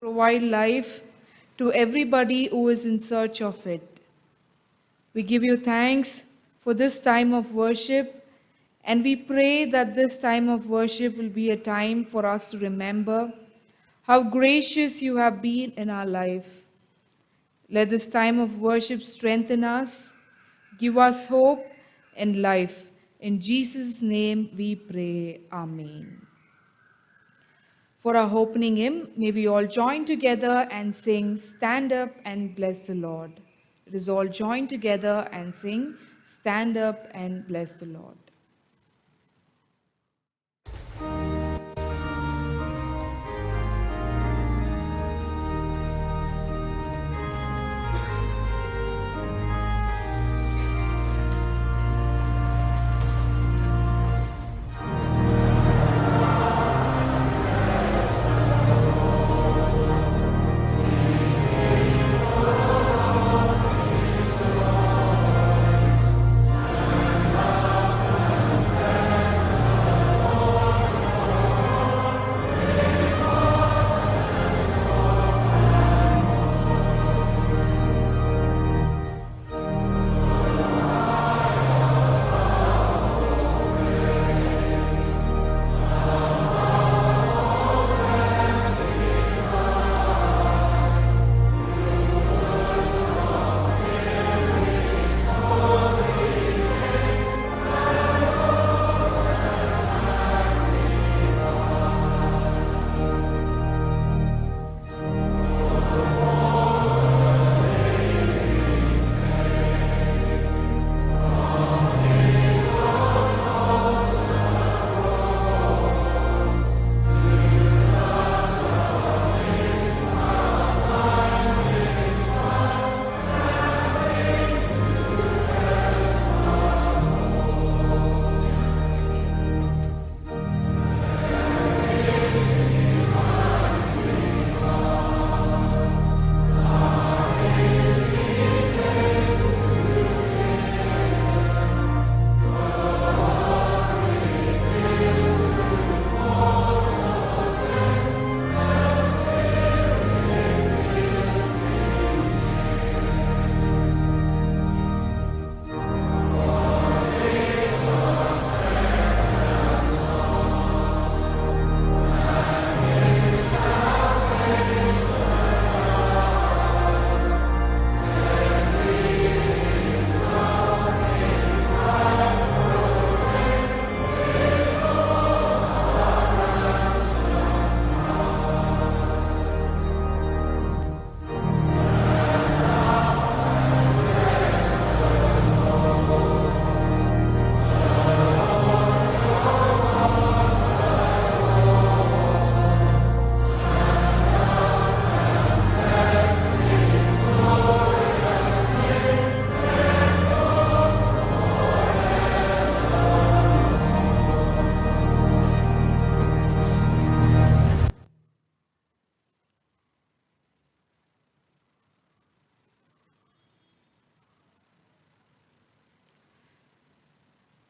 provide life to everybody who is in search of it. We give you thanks for this time of worship, and we pray that this time of worship will be a time for us to remember how gracious you have been in our life. Let this time of worship strengthen us, give us hope and life. In Jesus' name we pray. Amen. For our opening hymn, may we all join together and sing, Stand Up and Bless the Lord. Let us all join together and sing, Stand Up and Bless the Lord.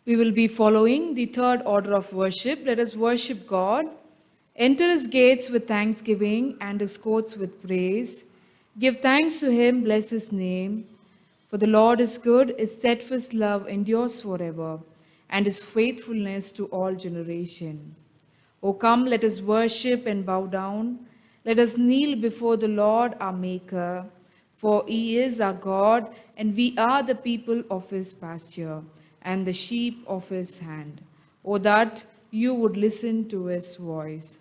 We will be following the third order of worship. Let us worship God. Enter his gates with thanksgiving and his courts with praise. Give thanks to him, bless his name. For the Lord is good, his steadfast love endures forever, and his faithfulness to all generation. O come, let us worship and bow down. Let us kneel before the Lord our Maker, for he is our God, and we are the people of his pasture and the sheep of his hand. O that you would listen to his voice.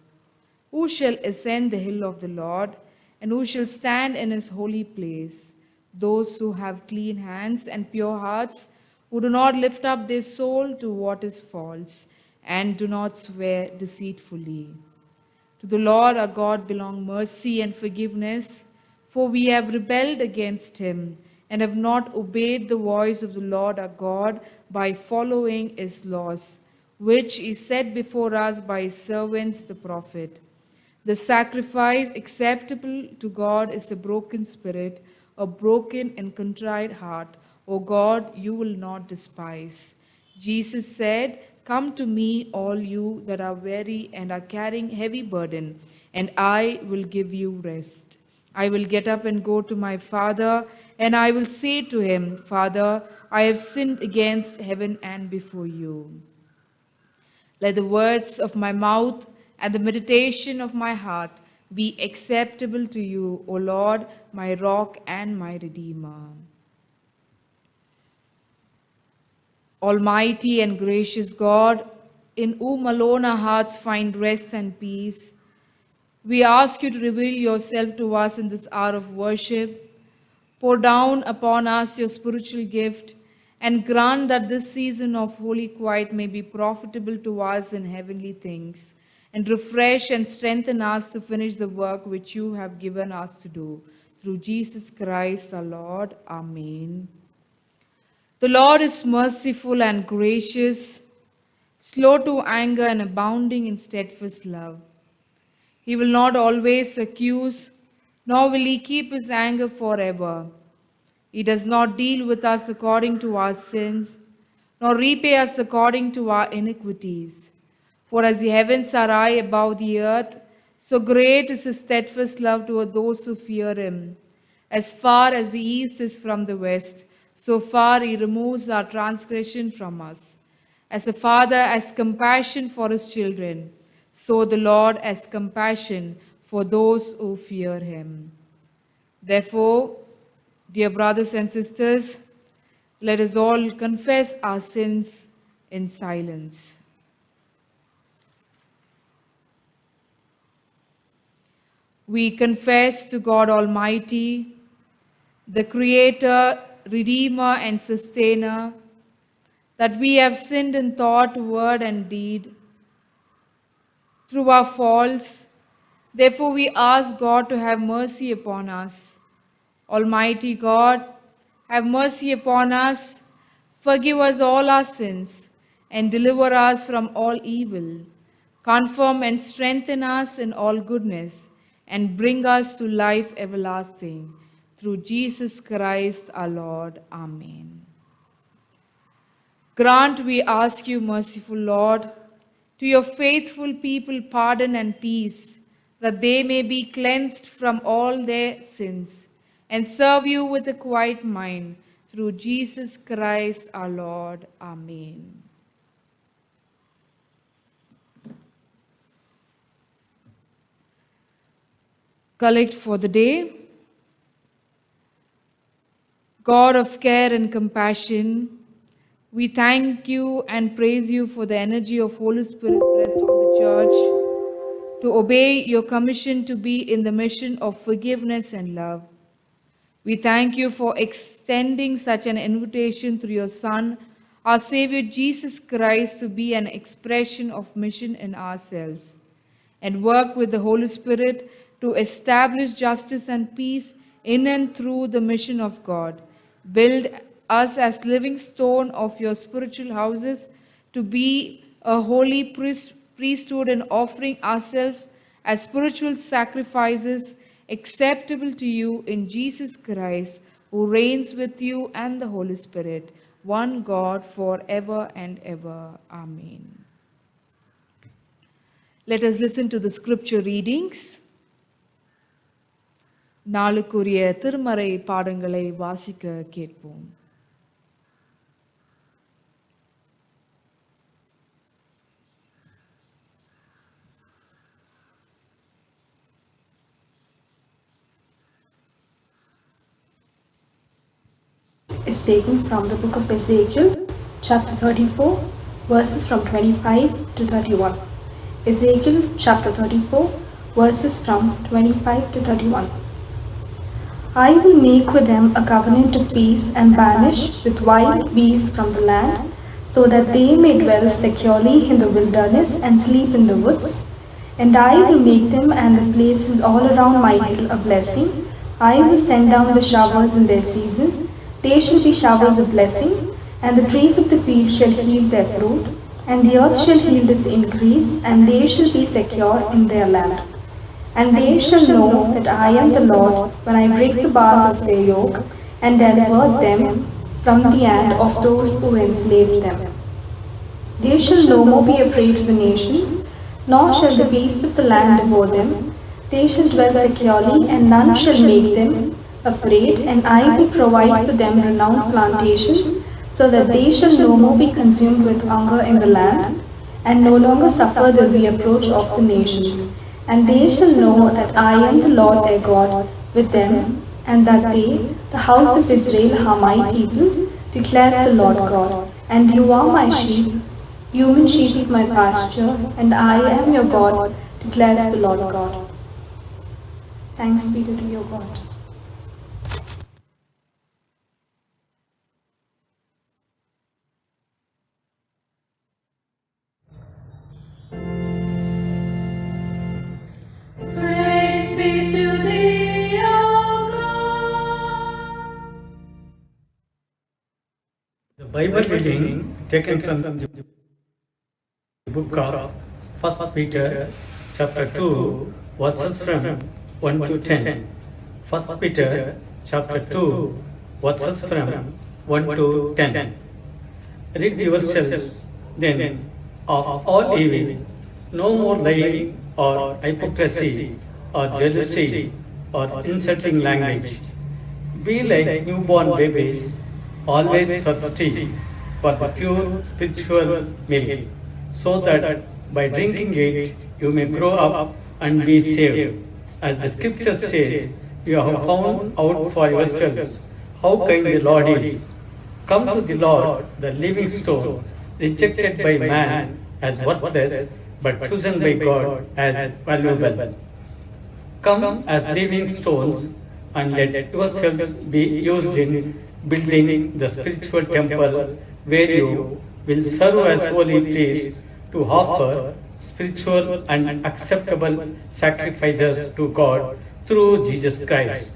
Who shall ascend the hill of the Lord, and who shall stand in his holy place? Those who have clean hands and pure hearts, who do not lift up their soul to what is false, and do not swear deceitfully. To the Lord our God belong mercy and forgiveness, for we have rebelled against him and have not obeyed the voice of the Lord our God by following his laws, which he set before us by his servants the prophet. The sacrifice acceptable to God is a broken spirit, a broken and contrite heart. O God, you will not despise. Jesus said, Come to me, all you that are weary and are carrying heavy burden, and I will give you rest. I will get up and go to my father, and I will say to him, Father, I have sinned against heaven and before you. Let the words of my mouth and the meditation of my heart be acceptable to you, O Lord, my rock and my redeemer. Almighty and gracious God, in whom alone our hearts find rest and peace, we ask you to reveal yourself to us in this hour of worship. Pour down upon us your spiritual gift and grant that this season of holy quiet may be profitable to us in heavenly things, and refresh and strengthen us to finish the work which you have given us to do. Through Jesus Christ our Lord. Amen. The Lord is merciful and gracious, slow to anger and abounding in steadfast love. He will not always accuse, nor will he keep his anger forever. He does not deal with us according to our sins, nor repay us according to our iniquities. For as the heavens are high above the earth, so great is his steadfast love toward those who fear him. As far as the east is from the west, so far he removes our transgression from us. As a father has compassion for his children, so the Lord has compassion for those who fear him. Therefore, dear brothers and sisters, let us all confess our sins in silence. We confess to God Almighty, the Creator, Redeemer, and Sustainer, that we have sinned in thought, word, and deed through our faults. Therefore, we ask God to have mercy upon us. Almighty God, have mercy upon us, forgive us all our sins, and deliver us from all evil. Confirm and strengthen us in all goodness, and bring us to life everlasting. Through Jesus Christ our Lord. Amen. Grant, we ask you, merciful Lord, to your faithful people pardon and peace, that they may be cleansed from all their sins and serve you with a quiet mind. Through Jesus Christ our Lord. Amen. Collect for the day. God of care and compassion, we thank you and praise you for the energy of Holy Spirit breath on the church to obey your commission to be in the mission of forgiveness and love. We thank you for extending such an invitation through your Son, our Savior Jesus Christ, to be an expression of mission in ourselves, and work with the Holy Spirit to establish justice and peace in and through the mission of God. Build us as living stone of your spiritual houses to be a holy priesthood and offering ourselves as spiritual sacrifices acceptable to you in Jesus Christ, who reigns with you and the Holy Spirit, one God forever and ever. Amen. Let us listen to the scripture readings. நாளுக்குரிய திருமறை பாடங்களை வாசிக்க கேட்போம். Is taken from the book of Ezekiel, chapter 34, verses from 25 to 31. Ezekiel, chapter 34, verses from 25 to 31. I will make with them a covenant of peace and banish with wild beasts from the land, so that they may dwell securely in the wilderness and sleep in the woods. And I will make them and the places all around my hill a blessing. I will send down the showers in their season. They shall be showers of blessing, and the trees of the field shall yield their fruit, and the earth shall yield its increase, and they shall be secure in their land. And they shall know that I am the Lord, when I break the bars of their yoke, and deliver them from the hand of those who enslaved them. They shall no more be a prey to the nations, nor shall the beast of the land devour them. They shall dwell securely, and none shall make them afraid, and I will provide for them renowned plantations, so that they shall no more be consumed with hunger in the land, and no longer suffer the reproach of the nations. And they shall know that I am the Lord their God with them, and that they, the house of Israel, are my people, declares the Lord God. And you are my sheep, human sheep of my pasture, and I am your God, declares the Lord God. Thanks be to thee, O God. Praise be to thee, O God. The Bible reading taken from the book of 1 Peter chapter 2 verses from 1 to 10. 1 Peter chapter 2 verses from 1 to 10. Rid yourselves then of all evil, no more lying or hypocrisy or jealousy or insulting language. Be like newborn babies, always thirsty for the pure spiritual milk, so that by drinking it you may grow up and be saved. As the scripture says, you have found out for yourselves how kind the Lord is. Come to the Lord, the living stone, rejected by man as worthless, but chosen by God as valuable. Come as living stones and let yourselves be used in building the spiritual temple where you will serve as holy priests to offer spiritual and acceptable sacrifices to God through Jesus Christ.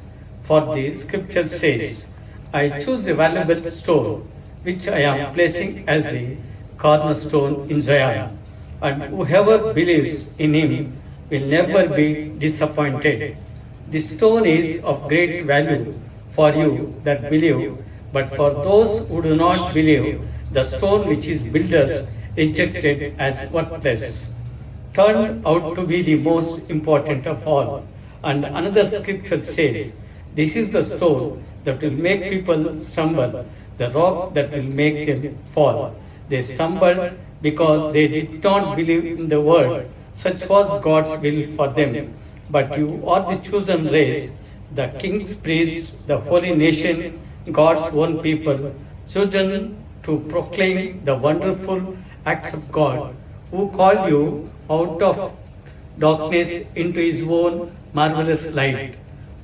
For the scripture says, I choose a valuable stone which I am placing as the cornerstone in Zion, and whoever believes in him will never be disappointed. The stone is of great value for you that believe, but for those who do not believe, the stone which is builders rejected as worthless turned out to be the most important of all. And another scripture says, this is the stone that will make people stumble, the rock that will make them fall. They stumbled because they did not believe in the word. Such was God's will for them. But you are the chosen race, the king's priests, the holy nation, God's own people, chosen to proclaim the wonderful acts of God, who called you out of darkness into his own marvelous light.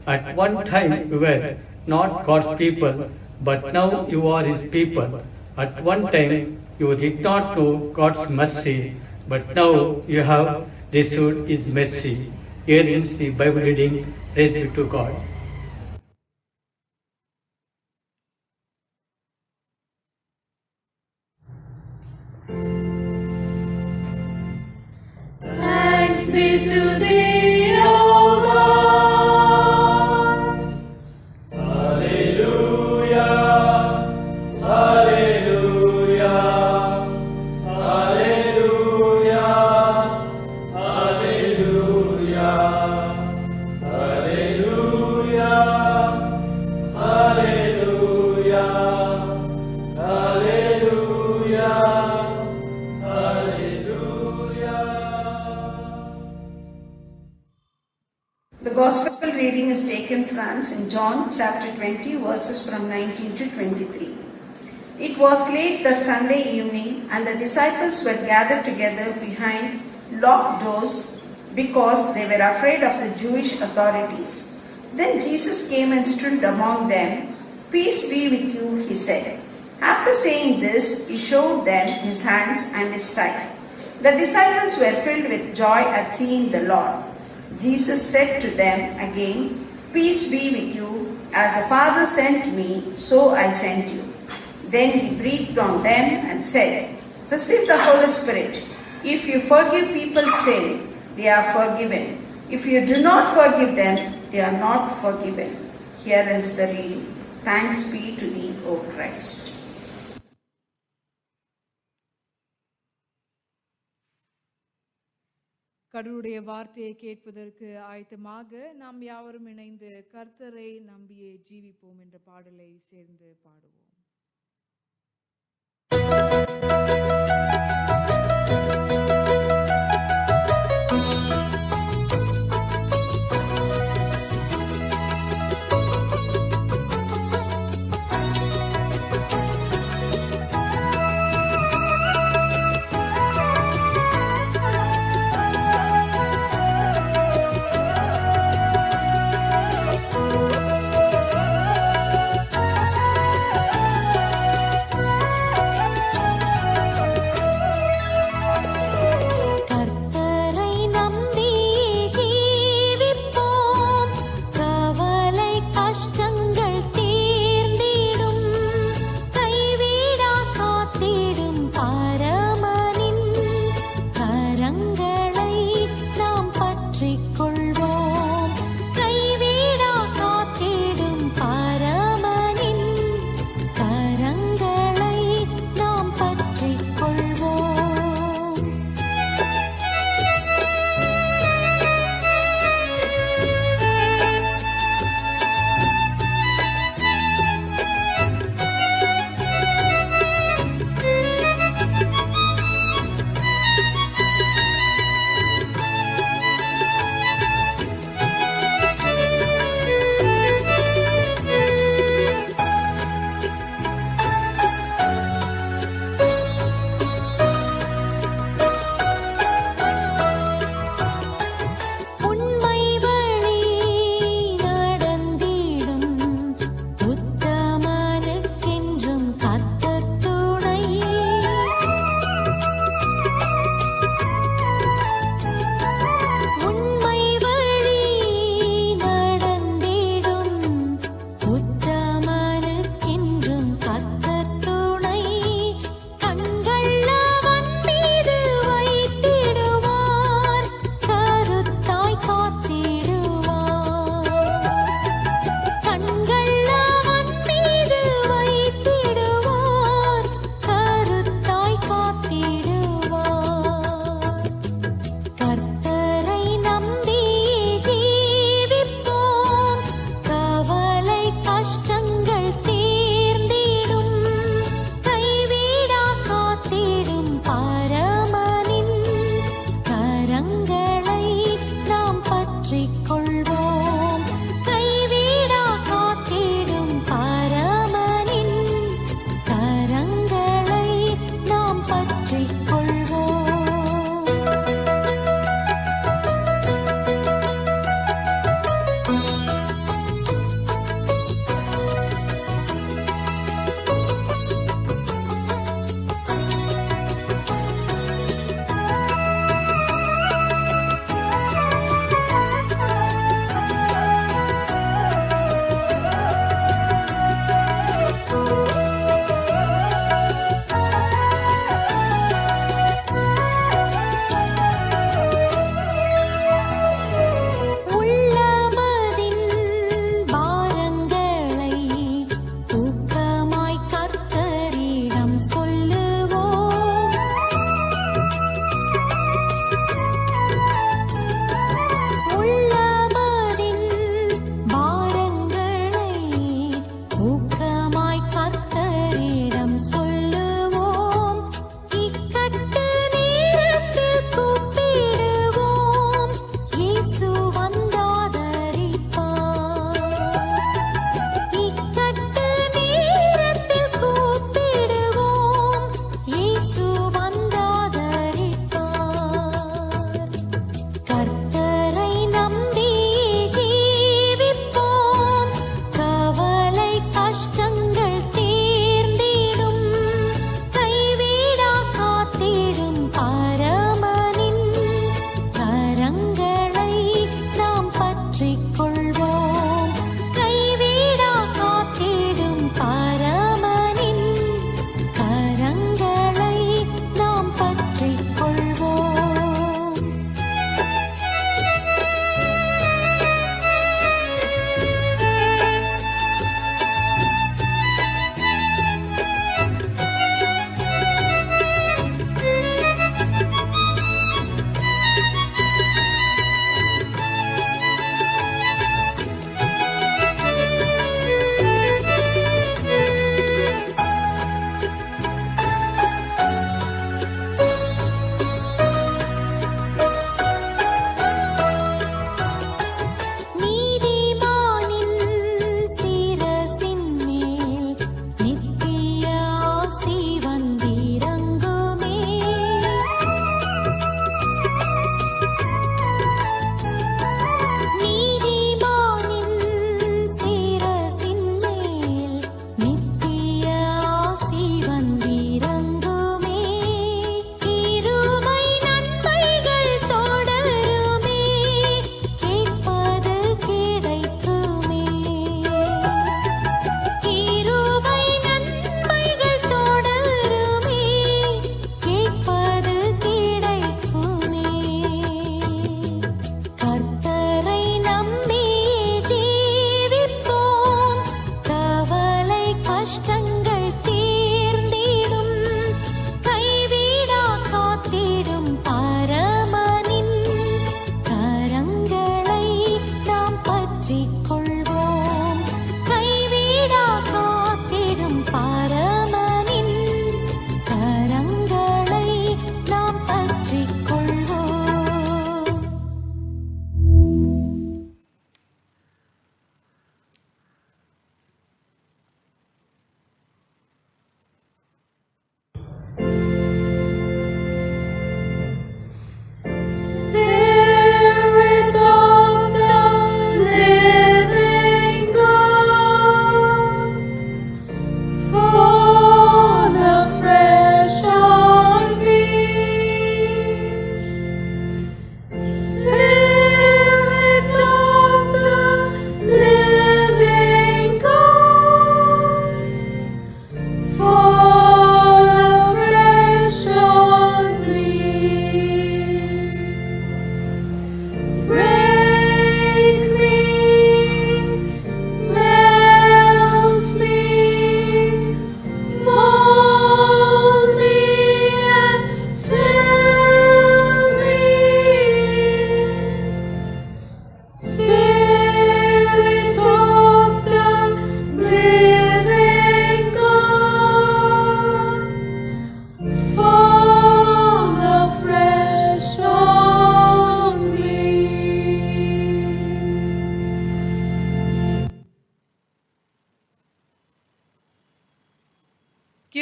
At one time you were not God's people, but now you are his people. At one time you did not know God's mercy, but now you have received his mercy. Here ends the Bible reading. Praise be to God. Thanks be to thee, O God. Hallelujah, hallelujah, hallelujah, hallelujah, hallelujah, hallelujah, hallelujah, hallelujah. The Gospel reading is taken from St. John chapter 20 verses from 19 to 23. It was late that Sunday evening and the disciples were gathered together behind locked doors because they were afraid of the Jewish authorities. Then Jesus came and stood among them. Peace be with you, he said. After saying this, he showed them his hands and his side. The disciples were filled with joy at seeing the Lord. Jesus said to them again, Peace be with you. As the Father sent me, so I sent you. Then he breathed on them and said, Receive the Holy Spirit. If you forgive people's sin, they are forgiven. If you do not forgive them, they are not forgiven. Here is the reading. Thanks be to thee, O Christ. கடவுளுடைய வார்த்தையை கேட்பதற்கு ஆயத்தமாக நாம் யாவரும் இணைந்து கர்த்தரை நம்பியே ஜீவிப்போம் என்ற பாடலை சேர்ந்து பாடுவோம். Thank you.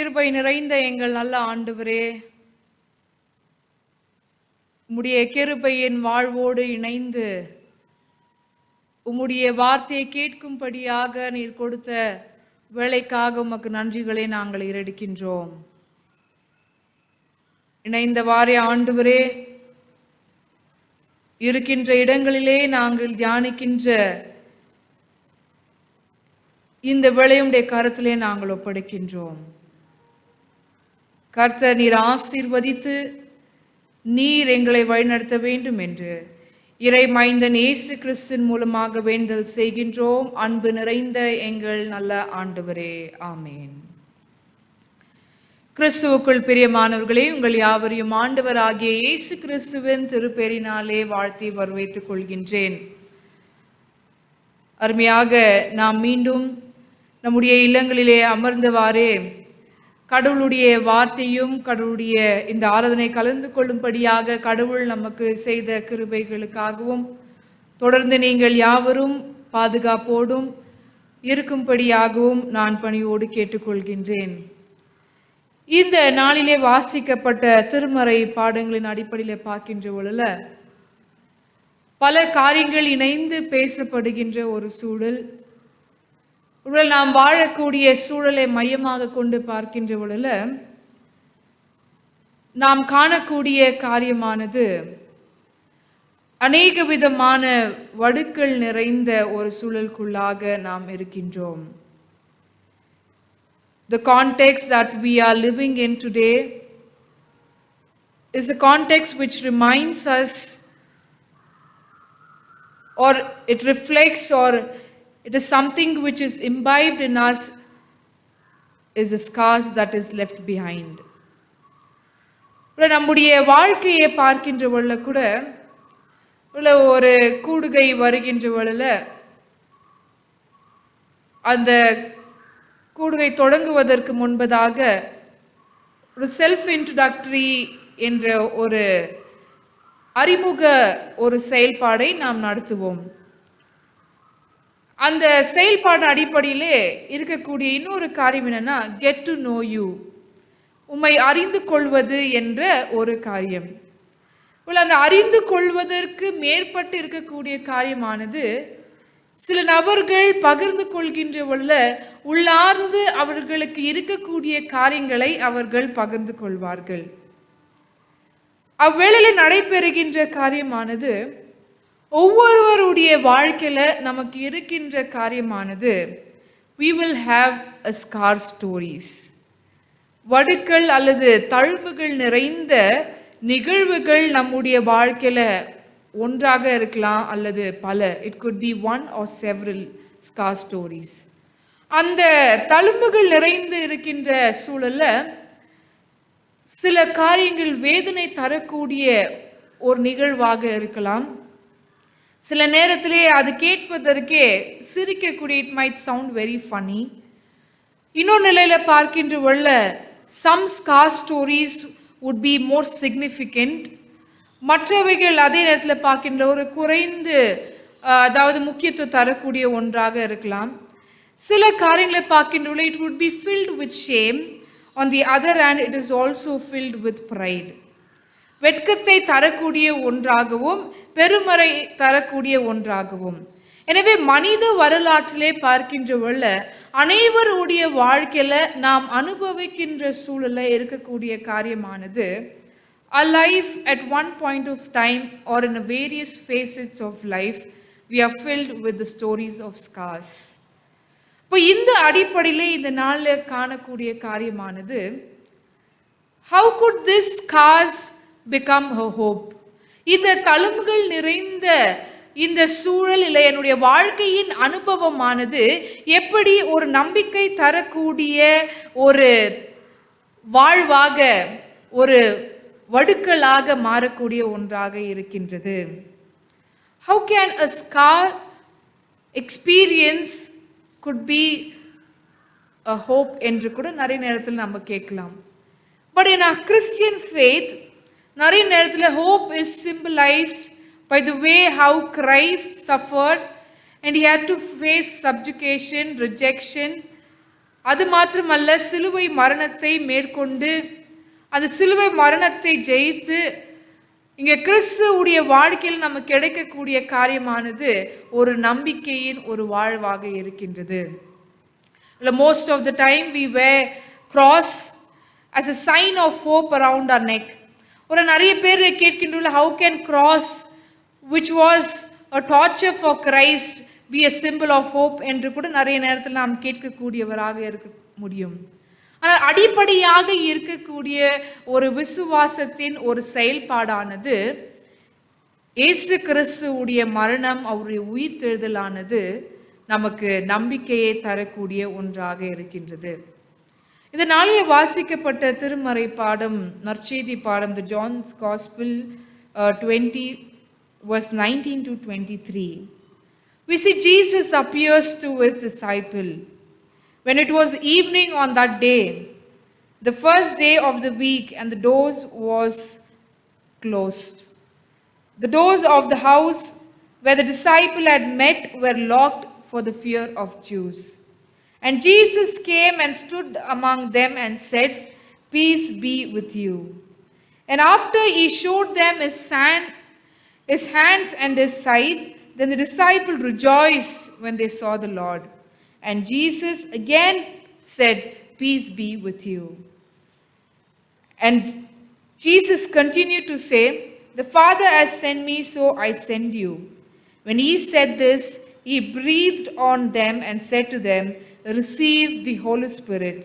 கிருபை நிறைந்த எங்கள் நல்ல ஆண்டவரே, உம்முடைய கிருபையின் வாழ்வோடு இணைந்து உம்முடைய வார்த்தையை கேட்கும்படியாக நீர் கொடுத்த வேலைக்காக உமக்கு நன்றிகளை நாங்கள் ஏறெடுக்கின்றோம். இணைந்த வாரே ஆண்டவரே, இருக்கின்ற இடங்களிலே நாங்கள் தியானிக்கின்ற இந்த வேளையுடைய கருத்திலே நாங்கள் ஒப்படைக்கின்றோம். கர்த்தர் நீர் ஆசீர்வதித்து நீர் எங்களை வழிநடத்த வேண்டும் என்று இறை மைந்தன் இயேசு கிறிஸ்துவின் மூலமாக வேண்டல் செய்கின்றோம். அன்பு நிறைந்த எங்கள் நல்ல ஆண்டவரே, ஆமேன். கிறிஸ்துவுக்குள் பிரியமானவர்களே, உங்கள் யாவரையும் ஆண்டவராகிய இயேசு கிறிஸ்துவின் திருப்பெயரினாலே வாழ்த்தி வரவேற்றுக் கொள்கின்றேன். அருமையாக நாம் மீண்டும் நம்முடைய இல்லங்களிலே அமர்ந்தவாறே கடவுளுடைய வார்த்தையும் கடவுளுடைய இந்த ஆராதனை கலந்து கொள்ளும்படியாக கடவுள் நமக்கு செய்த கிருபைகளுக்காகவும் தொடர்ந்து நீங்கள் யாவரும் பாதுகாப்போடும் இருக்கும்படியாகவும் நான் பணியோடு கேட்டுக்கொள்கின்றேன். இந்த நாளிலே வாசிக்கப்பட்ட திருமறை பாடங்களின் அடிப்படையில் பார்க்கின்ற பொழுதுல பல காரியங்கள் இணைந்து பேசப்படுகின்ற ஒரு சூழல். ஒருவேளை நாம் வாழக்கூடிய சூழலை மையமாக கொண்டு பார்க்கின்ற பொழுதுல நாம் காணக்கூடிய காரியமானது அநேக விதமான வடுக்கள் நிறைந்த ஒரு சூழலுக்குள்ளாக நாம் இருக்கின்றோம். The context that we are living in today is a context which reminds us, or it reflects, or it is something which is imbibed in us, is the scars that is left behind. நம்முடைய வாழ்க்கையை பார்க்கின்ற பொழுது கூட ஒரு கூடுகை வருகின்ற பொழுது அந்த கூடுகை தொடங்குவதற்கு முன்பதாக ஒரு செல்ஃப் இன்ட்ரோடக்டரி என்ற ஒரு அறிமுக ஒரு செயல்பாடை நாம் நடத்துவோம். அந்த செயல்பாடு அடிப்படையிலே இருக்கக்கூடிய இன்னொரு காரியம் என்னன்னா, கெட் டு நோ யூ, உம்மை அறிந்து கொள்வது என்ற ஒரு காரியம். அந்த அறிந்து கொள்வதற்கு மேற்பட்டு இருக்கக்கூடிய காரியமானது சில நபர்கள் பகிர்ந்து கொள்கின்ற பொழுது உள்ளார்ந்து அவர்களுக்கு இருக்கக்கூடிய காரியங்களை அவர்கள் பகிர்ந்து கொள்வார்கள். அவ்வேளையில் நடைபெறுகின்ற காரியமானது ஒவ்வொருவருடைய வாழ்க்கையில நமக்கு இருக்கின்ற காரியமானது we will have a scar stories. வடுக்கள் அல்லது தழும்புகள் நிறைந்த நிகழ்வுகள் நம்முடைய வாழ்க்கையில ஒன்றாக இருக்கலாம் அல்லது பல. It could be one or several scar stories. அந்த தழும்புகள் நிறைந்து இருக்கின்ற சூழல்ல சில காரியங்கள் வேதனை தரக்கூடிய ஒரு நிகழ்வாக இருக்கலாம். சில நேரத்திலே அது கேட்பதற்கே சிரிக்கக்கூடிய, it might sound very funny. இன்னொரு நிலையில பார்க்கின்ற பொழுது some scar stories would be more significant. மற்றவைகள் அதே நேரத்தில் பார்க்கின்ற ஒரு குறைந்து அதாவது முக்கியத்துவம் தரக்கூடிய ஒன்றாக இருக்கலாம். சில காரியங்களை பார்க்கின்ற பொழுது it would be filled with shame. On the other hand, it is also filled with pride. வெட்கத்தை தரக்கூடிய ஒன்றாகவும் பெருமறை தரக்கூடிய ஒன்றாகவும். எனவே மனித வரலாற்றிலே பார்க்கின்ற பொழுது அனைவருடைய வாழ்க்கையில நாம் அனுபவிக்கின்ற சூழல்ல இருக்கக்கூடிய காரியமானது a life at one point of time or in a various facets of life we are filled with the stories of scars. இப்போ இந்த அடிப்படையிலே இந்த நாளில் காணக்கூடிய காரியமானது how could this scars become a hope? இந்த தழும்புகள் நிறைந்த இந்த சூழலில் என்னுடைய வாழ்க்கையின் அனுபவமானது எப்படி ஒரு நம்பிக்கை தரக்கூடிய ஒரு வாழ்வாக ஒரு வடுக்களாக மாறக்கூடிய ஒன்றாக இருக்கின்றது. How can a scar experience could be a hope என்று கூட நிறைய நேரத்தில் நம்ம கேட்கலாம். But in our Christian faith, நிறைய நேரத்தில் hope is symbolized by the way how Christ suffered and he had to face subjugation, rejection, அது மாத்திரமல்ல, சிலுவை மரணத்தை மேற்கொண்டு அந்த சிலுவை மரணத்தை ஜெயித்து இங்கே கிறிஸ்துவுடைய வாழ்க்கையில் நமக்கு கிடைக்கக்கூடிய காரியமானது ஒரு நம்பிக்கையின் ஒரு வாழ்வாக இருக்கின்றது. Most of the time we wear cross as a sign of hope around our neck. ஒரு நிறைய பேர் கேட்கின்றோம், how can cross which was a torture for Christ be a symbol of hope என்று கூட நிறைய நேரத்தில் நாம் கேட்கக்கூடியவராக இருக்க முடியும். ஆனால் அடிப்படையாக இருக்கக்கூடிய ஒரு விசுவாசத்தின் ஒரு செயல்பாடானது இயேசு கிறிஸ்துவுடைய மரணம், அவருடைய உயிர்த்தெழுதலானது நமக்கு நம்பிக்கையை தரக்கூடிய ஒன்றாக இருக்கின்றது. இந்த நாளில் வாசிக்கப்பட்ட திருமறை பாடம், நற்செய்தி பாடம், the John's Gospel 20 verse 19 to 23. We see Jesus appears to his disciple when it was evening on that day, the first day of the week, and the doors was closed. The doors of the house where the disciple had met were locked for the fear of Jews. And Jesus came and stood among them and said, "Peace be with you." And after he showed them his hands and his side, then the disciple rejoiced when they saw the Lord. And Jesus again said, "Peace be with you." And Jesus continued to say, "The Father has sent me, so I send you." When he said this, he breathed on them and said to them, "Receive the Holy Spirit.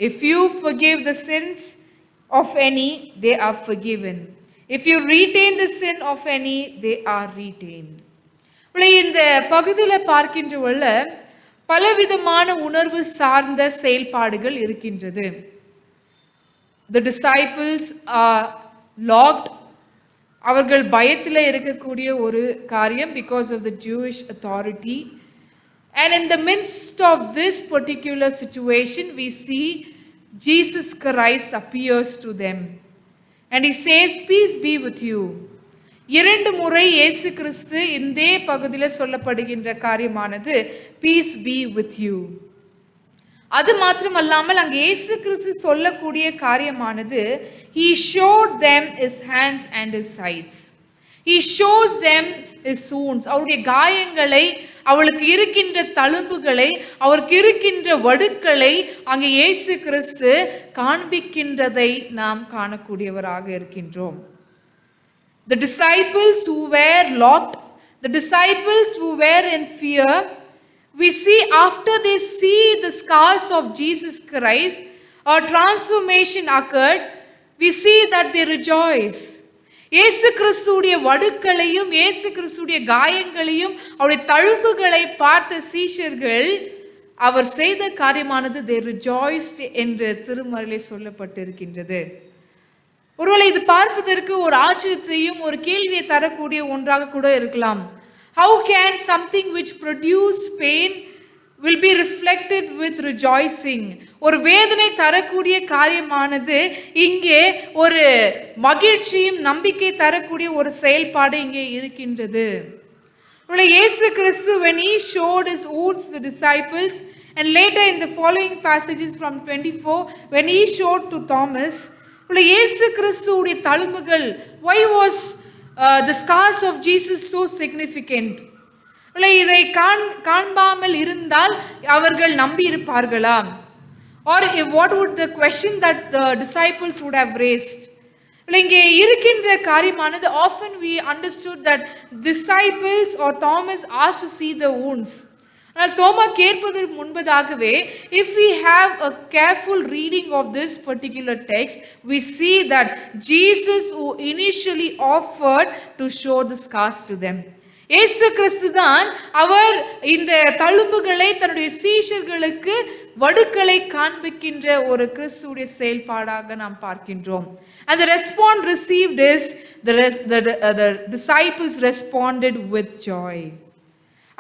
If you forgive the sins of any, they are forgiven. If you retain the sin of any, they are retained." இந்த பகுதியில் பார்க்கின்றவள்ள பலவிதமான உணர்வு சார்ந்த செயல்பாடுகள் இருக்கின்றது. The disciples are locked. அவர்கள் பயத்தில் இருக்கக்கூடிய ஒரு காரியம், because of the Jewish authority. And in the midst of this particular situation, we see Jesus Christ appears to them. And he says, "Peace be with you." 2 முறை இயேசு கிறிஸ்து இந்த பகுதியில் சொல்லப்படுகின்ற காரியமானது "Peace be with you." அது மாத்திரமல்லாமல் அங்கே இயேசு கிறிஸ்து சொல்லக்கூடிய காரியமானது he showed them his hands and his sides. He shows them his wounds. அவருடைய காயங்களை, அவளுக்கு இருக்கின்ற தழும்புகளை, அவருக்கு இருக்கின்ற வடுக்களை அங்கே இயேசு கிறிஸ்து காண்பிக்கின்றதை நாம் காணக்கூடியவராக இருக்கின்றோம். The disciples who were locked, the disciples who were in fear, we see after they see the scars of Jesus Christ, a transformation occurred. We see that they rejoice. இயேசு கிறிஸ்துவுடைய வடுக்களையும் இயேசு கிறிஸ்துவுடைய காயங்களையும் அவருடைய தழும்புகளை பார்த்த சீஷர்கள் அவர் செய்த காரியமானது they rejoiced என்று திருமறையிலே சொல்லப்பட்டிருக்கின்றது. ஒருவேளை இது பார்ப்பதற்கு ஒரு ஆச்சரியத்தையும் ஒரு கேள்வியை தரக்கூடிய ஒன்றாக கூட இருக்கலாம். How can something which produced pain will be reflected with rejoicing? ஒரு வேதனை தரக்கூடிய காரியமானது இங்கே ஒரு மகிழ்ச்சியும் நம்பிக்கை தரக்கூடிய ஒரு செயல்பாடு இங்கே இருக்கின்றது. இயேசு கிறிஸ்து when he showed his wounds to the disciples, and later in the following passages from 24 when he showed to Thomas, இயேசு கிறிஸ்துவுடைய தழும்புகள், why was the scars of Jesus so significant? இதை காண்பாமல் இருந்தால் அவர்கள் நம்பி இருப்பார்களா? Or what would the question that the disciples would have raised? இங்கே இருக்கின்ற காரியமானது often we understood that disciples or Thomas asked to see the wounds. ஆனால் தோமா கேட்பதற்கு முன்பதாகவே if we have a careful reading of this particular text, we see that Jesus who initially offered to show the scars to them. இயேசு கிறிஸ்து தான் அவர் இந்த தழும்புகளை தன்னுடைய சீஷர்களுக்கு வடுக்களை காண்பிக்கின்ற ஒரு கிறிஸ்துவுடைய செயல்பாடாக நாம் பார்க்கின்றோம். And the response received is the disciples responded with joy.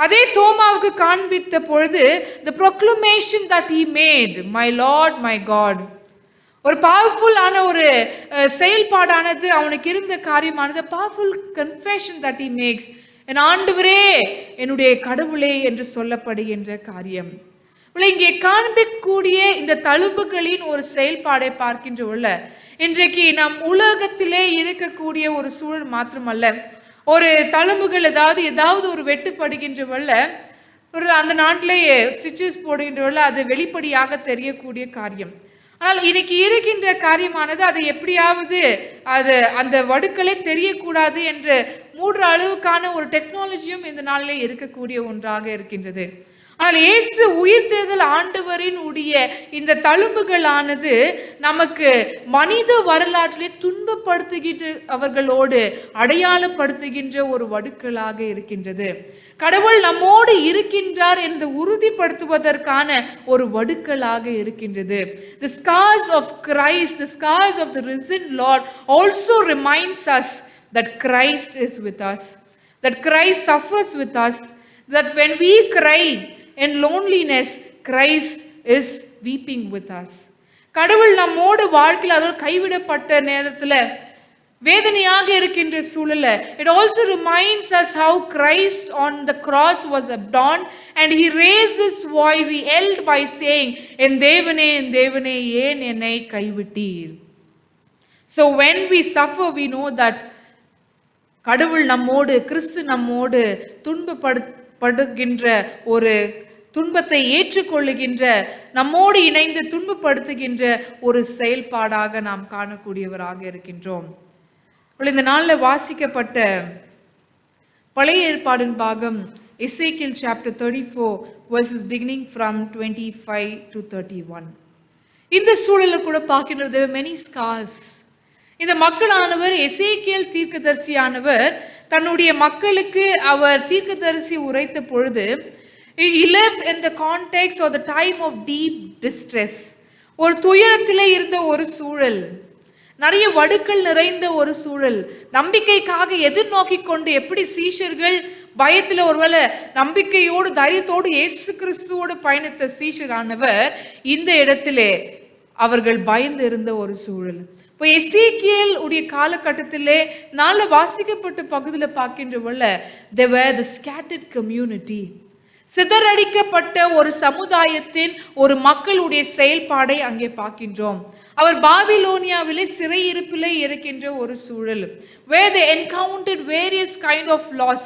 அதே தோமாவுக்கு காண்பித்த பொழுது the proclamation that he made, "My Lord, my God." ஒரு பவர்ஃபுல் ஆன ஒரு செயல்பாடானது அவனுக்கு இருந்த காரியமானது powerful confession that he makes. என் ஆண்டவரே, என்னுடைய கடவுளே என்று சொல்லப்படுகின்ற காரியம். இங்கே காண்பிக்கக்கூடிய இந்த தழும்புகளின் ஒரு செயல்பாடை பார்க்கின்றவள்ள இன்றைக்கு நம் உலகத்திலே இருக்கக்கூடிய ஒரு சூழல் மாத்திரமல்ல, ஒரு தழும்புகள் ஏதாவது ஒரு வெட்டுப்படுகின்றவள்ள ஒரு அந்த நாட்டிலேயே ஸ்டிச்சஸ் போடுகின்றவள்ள அது வெளிப்படையாக தெரியக்கூடிய காரியம். ஆனால் இன்னைக்கு இருக்கின்ற காரியமானது அதை எப்படியாவது அந்த வடுக்களே தெரியக்கூடாது என்று மூடுற அளவுக்கான ஒரு டெக்னாலஜியும் இந்த நாளிலே இருக்கக்கூடிய ஒன்றாக இருக்கின்றது. ஆனால் இயேசு உயிர்த்தெழுதல் ஆண்டவரின் உடைய இந்த தழும்புகளானது நமக்கு மனித வரலாற்றிலே துன்பப்படுத்துகின்ற அவர்களோடு அடையாளப்படுத்துகின்ற ஒரு வடுக்களாக இருக்கின்றது. கடவுள் நம்மோடு இருக்கின்றார் என்று உறுதிப்படுத்துவதற்கான ஒரு வடுக்களாக இருக்கின்றது. The scars of Christ, the scars of the risen Lord also reminds us that Christ is with us, that Christ suffers with us, that when we cry in loneliness, Christ is weeping with us. கடவுள் நம்மோடு வாழ்க்கையில் அதோடு கைவிடப்பட்ட நேரத்தில் வேதனையாக இருக்கின்ற சூழல, it also reminds us how Christ on the cross was abandoned and he raised his voice, he yelled by saying, என் தேவனே என் தேவனே ஏன் என்னை கைவிட்டீர். So when we suffer, we know that கடவுள் நம்மோடு, கிறிஸ்து நம்மோடு துன்பப்படுகின்ற ஒரு துன்பத்தை ஏற்றுக்கொள்ளுகின்ற, நம்மோடு இணைந்து துன்பப்படுத்துகின்ற ஒரு செயல்பாடாக நாம் காணக்கூடியவராக இருக்கின்றோம். இந்த நாளில் வாசிக்கப்பட்ட பழைய ஏற்பாடின் பாகம் Ezekiel chapter 34 verses beginning from 25 to 31. இந்த சூழலில் கூட பார்க்கின்றது many scars. இந்த மக்களானவர் எசேக்கியல் தீர்க்கதரிசியானவர் தன்னுடைய மக்களுக்கு அவர் தீர்க்கதரிசி உரைத்த பொழுது he lived in the context or the time of deep distress. ஒரு துயரத்திலே இருந்த ஒரு சூழல், நிறைய வடுக்கள் நிறைந்த ஒரு சூழல், நம்பிக்கைக்காக எதிர்நோக்கி கொண்டு எப்படி சீஷர்கள் பயத்தில் ஒருவேளை நம்பிக்கையோடு தைரியத்தோடு இயேசு கிறிஸ்துவோடு பயணித்த சீஷரானவர் இந்த இடத்திலே அவர்கள் பயந்து இருந்த ஒரு சூழல். இப்போ எசேக்கியேல் உடைய காலகட்டத்திலே நாள வாசிக்கப்பட்ட பகுதியில் பார்க்கின்றவள்ள they were the scattered community. சிதறடிக்கப்பட்ட ஒரு சமுதாயத்தின் ஒரு மக்களுடைய செயல்பாடை அங்கே பார்க்கின்றோம். அவர் பாபிலோனியாவிலே சிறையிருப்பிலே இருக்கின்ற ஒரு சூழல், where they encountered various kind of loss.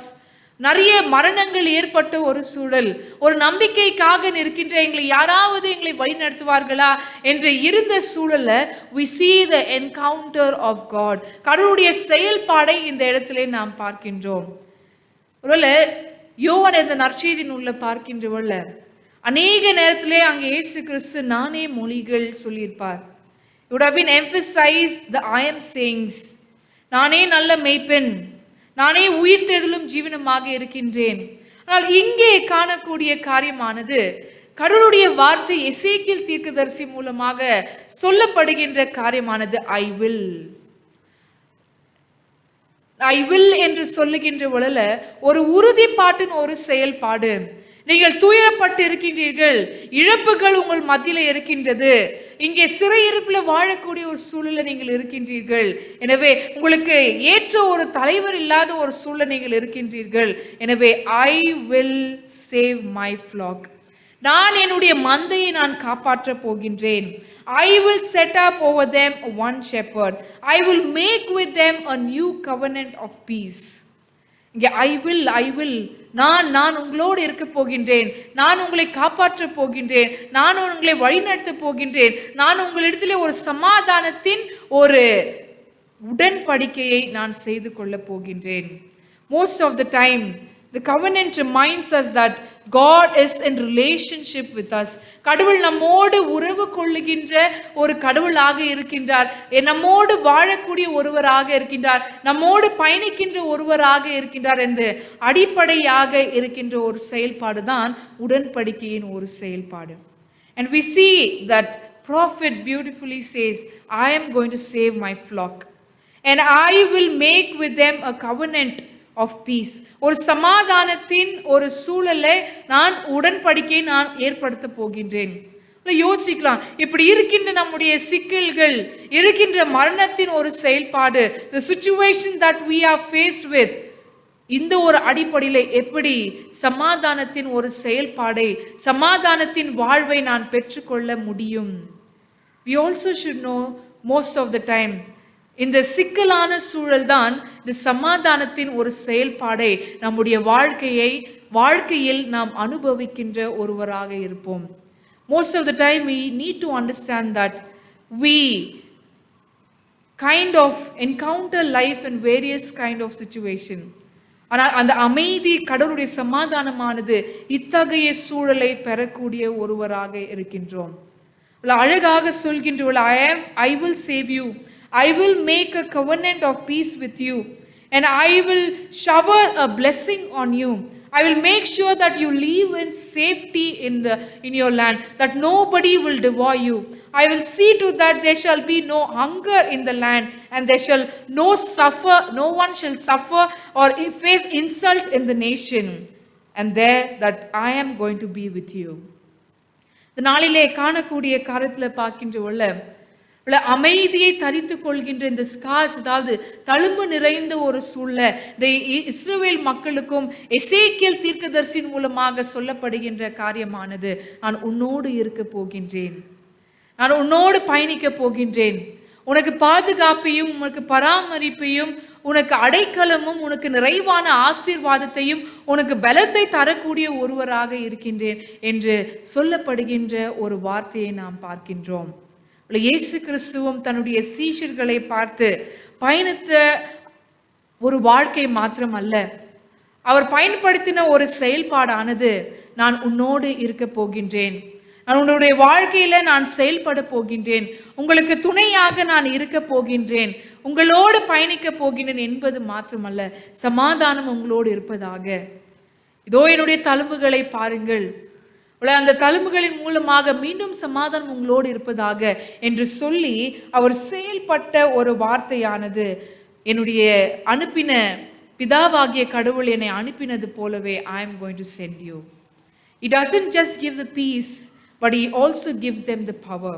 நிறைய மரணங்கள் ஏற்பட்ட ஒரு சூழல், ஒரு நம்பிக்கைக்காக இருக்கின்ற எங்களை யாராவது எங்களை வழி நடத்துவார்களா என்று இருந்த சூழல்ல we see the encounter of God. கடவுளுடைய செயல்பாடை இந்த இடத்திலே நாம் பார்க்கின்றோம். ஒருவேளை யோவான் இந்த நற்செய்தி நூல்ல பார்க்கின்றவள்ள அநேக நேரத்திலே அங்கே இயேசு கிறிஸ்து நானே மொழிகள் சொல்லியிருப்பார். It would have been emphasized the I am sayings. நானே நல்ல மேய்ப்பன், நானே உயிர்த்தெழுதலும் ஜீவனமாக இருக்கின்றேன். ஆனால் இங்கே காணக்கூடிய காரியமானது கடவுளுடைய வார்த்தை எசேக்கியேல் தீர்க்கதரிசி மூலமாக சொல்லப்படுகின்ற காரியமானது ஐ வில் என்று சொல்லுகின்ற பொழுது ஒரு உறுதிப்பாட்டின் ஒரு செயல்பாடு. நீங்கள் துயரப்பட்டு இருக்கின்றீர்கள், இழப்புகள் உங்கள் மத்தியில இருக்கின்றது, இங்கே சிறையிருப்பில் வாழக்கூடிய ஒரு சூழலில் நீங்கள் இருக்கின்றீர்கள், எனவே உங்களுக்கு ஏற்ற ஒரு தலைவர் இல்லாத ஒரு சூழல் நீங்கள் இருக்கின்றீர்கள், எனவே I will save my flock. நான் என்னுடைய மந்தையை நான் காப்பாற்ற போகின்றேன். I will set up over them one shepherd. I will make with them a new covenant of peace. இங்கே I will நான் உங்களோடு இருக்க போகின்றேன், நான் உங்களை காப்பாற்ற போகின்றேன், நான் உங்களை வழிநடத்த போகின்றேன், நான் உங்களிடத்திலே ஒரு சமாதானத்தின் ஒரு உடன்படிக்கையை நான் செய்து கொள்ள போகின்றேன். Most of the time the covenant reminds us that God is in relationship with us. கடவுள் நம்மோடு உறவு கொள்ளுகின்ற ஒரு கடவுளாக இருக்கின்றார், நம்மோடு வாழக்கூடிய ஒருவராக இருக்கின்றார், நம்மோடு பயணிக்கின்ற ஒருவராக இருக்கின்றார் என்று அடிப்படையாக இருக்கின்ற ஒரு செயல்பாடு தான் உடன்படிக்கையின் ஒரு செயல்பாடு. And we see that prophet beautifully says, I am going to save my flock and I will make with them a covenant of peace. ஒரு சமாதானத்தின் ஒரு சூழலை நான் உடன்படிக்கையை நான் ஏற்படுத்த போகின்றேன். யோசிக்கலாம், இப்படி இருக்கின்ற நம்முடைய சிக்கல்கள், இருக்கின்ற மரணத்தின் ஒரு செயல்பாடு, the situation that we are faced with, இந்த ஒரு அடிப்படையில் எப்படி சமாதானத்தின் ஒரு செயல்பாடை, சமாதானத்தின் வாழ்வை நான் பெற்றுக்கொள்ள முடியும்? We also should know most of the time இந்த சிக்கலான சூழல் தான் இந்த சமாதானத்தின் ஒரு செயல்பாடை நம்முடைய வாழ்க்கையில் நாம் அனுபவிக்கின்ற ஒருவராக இருப்போம். Most of the time we need to understand that we kind of encounter life in various kind of situation. ஆனால் அந்த அமைதி, கடவுளுடைய சமாதானமானது இத்தகைய சூழலை பெறக்கூடிய ஒருவராக இருக்கின்றோம். அழகாக சொல்கின்றவள், I will save you, I will make a covenant of peace with you, and I will shower a blessing on you. I will make sure that you live in safety in your land, that nobody will devour you. I will see to that there shall be no hunger in the land, and there shall no one shall suffer or face insult in the nation, and there that I am going to be with you. இந்த நாளிலே காணக்கூடிய காரியத்தில் பார்க்கின்ற அமைதியை தரித்து கொள்கின்ற இந்த scars, அதாவது தழும்பு நிறைந்த ஒரு சூழ்நிலை இந்த இஸ்ரவேல் மக்களுக்கும் எசேக்கியேல் தீர்க்கதரிசியின் மூலமாக சொல்லப்படுகின்ற காரியமானது, நான் உன்னோடு இருக்க போகின்றேன், நான் உன்னோடு பயணிக்க போகின்றேன், உனக்கு பாதுகாப்பையும் உனக்கு பராமரிப்பையும் உனக்கு அடைக்கலமும் உனக்கு நிறைவான ஆசீர்வாதத்தையும் உனக்கு பலத்தை தரக்கூடிய ஒருவராக இருக்கின்றேன் என்று சொல்லப்படுகின்ற ஒரு வார்த்தையை நாம் பார்க்கின்றோம். இயேசு கிறிஸ்துவும் தன்னுடைய சீஷர்களை பார்த்து பயணித்த ஒரு வாழ்க்கை மாத்திரம் அல்ல, அவர் பயன்படுத்தின ஒரு செயல்பாடானது, நான் உன்னோடு இருக்க போகின்றேன், நான் உன்னுடைய வாழ்க்கையில நான் செயல்பட போகின்றேன், உங்களுக்கு துணையாக நான் இருக்க போகின்றேன், உங்களோடு பயணிக்க போகின்றேன் என்பது மாத்திரமல்ல, சமாதானம் உங்களோடு இருப்பதாக. இதோ என்னுடைய தழும்புகளை பாருங்கள், அந்த தழும்புகளின் மூலமாக மீண்டும் சமாதானம் உங்களோடு இருப்பதாக என்று சொல்லி அவர் செயல்பட்ட ஒரு வார்த்தையானது, என்னுடைய அனுப்பின பிதாவாகிய கடவுள் என்னை அனுப்பினது போலவே I am going to send you. He doesn't just give the peace, but he also gives them the power.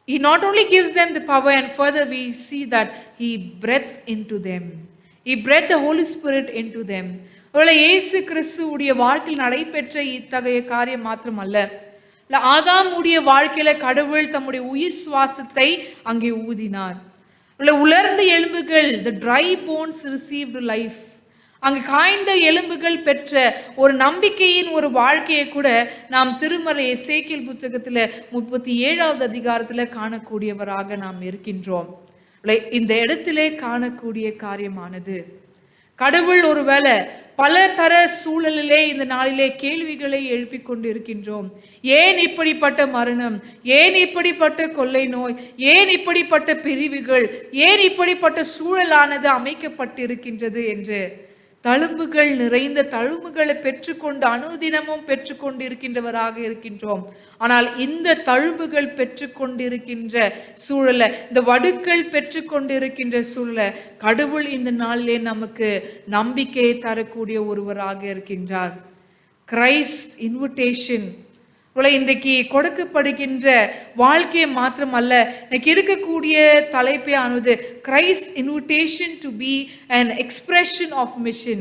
He not only gives them the power, and further we see that he breathed into them. He breathed the Holy Spirit into them. இயேசு கிறிஸ்துவுடைய வாழ்க்கையில் நடைபெற்ற இத்தகைய காரியம் மாத்திரம் அல்ல, ஆதாமுடைய வாழ்க்கையில கடவுள் தம்முடைய உயிர் சுவாசத்தை அங்கே ஊதினார். உலர்ந்த எலும்புகள், the dry bones received life. அங்கு காய்ந்த எலும்புகள் பெற்ற ஒரு நம்பிக்கையின் ஒரு வாழ்க்கையை கூட நாம் திருமறை எசேக்கியேல் புத்தகத்துல 37வது அதிகாரத்துல காணக்கூடியவராக நாம் இருக்கின்றோம். இந்த இடத்திலே காணக்கூடிய காரியமானது, கடவுள் ஒருவேளை பல தர சூழலிலே இந்த நாளிலே கேள்விகளை எழுப்பிக் கொண்டு இருக்கின்றோம். ஏன் இப்படிப்பட்ட மரணம், ஏன் இப்படிப்பட்ட கொள்ளை நோய், ஏன் இப்படிப்பட்ட பிரிவுகள், ஏன் இப்படிப்பட்ட சூழலானது அமைக்கப்பட்டிருக்கின்றது என்று தழும்புகள் நிறைந்த தழும்புகளை பெற்றுக்கொண்டு அனுதினமும் பெற்றுக்கொண்டு இருக்கின்றவராக இருக்கின்றோம். ஆனால் இந்த தழும்புகள் பெற்றுக்கொண்டிருக்கின்ற சூழலை, இந்த வடுக்கள் பெற்றுக்கொண்டிருக்கின்ற சூழலை கடவுள் இந்த நாளிலே நமக்கு நம்பிக்கையை தரக்கூடிய ஒருவராக இருக்கின்றார். கிரைஸ்ட் இன்விடேஷன் இன்றைக்கு கொடுக்கப்படுகின்ற வாழ்க்கையை மாத்திரம் அல்ல, இன்னைக்கு இருக்கக்கூடிய தலைப்பே ஆனது Christ invitation to be an expression of mission.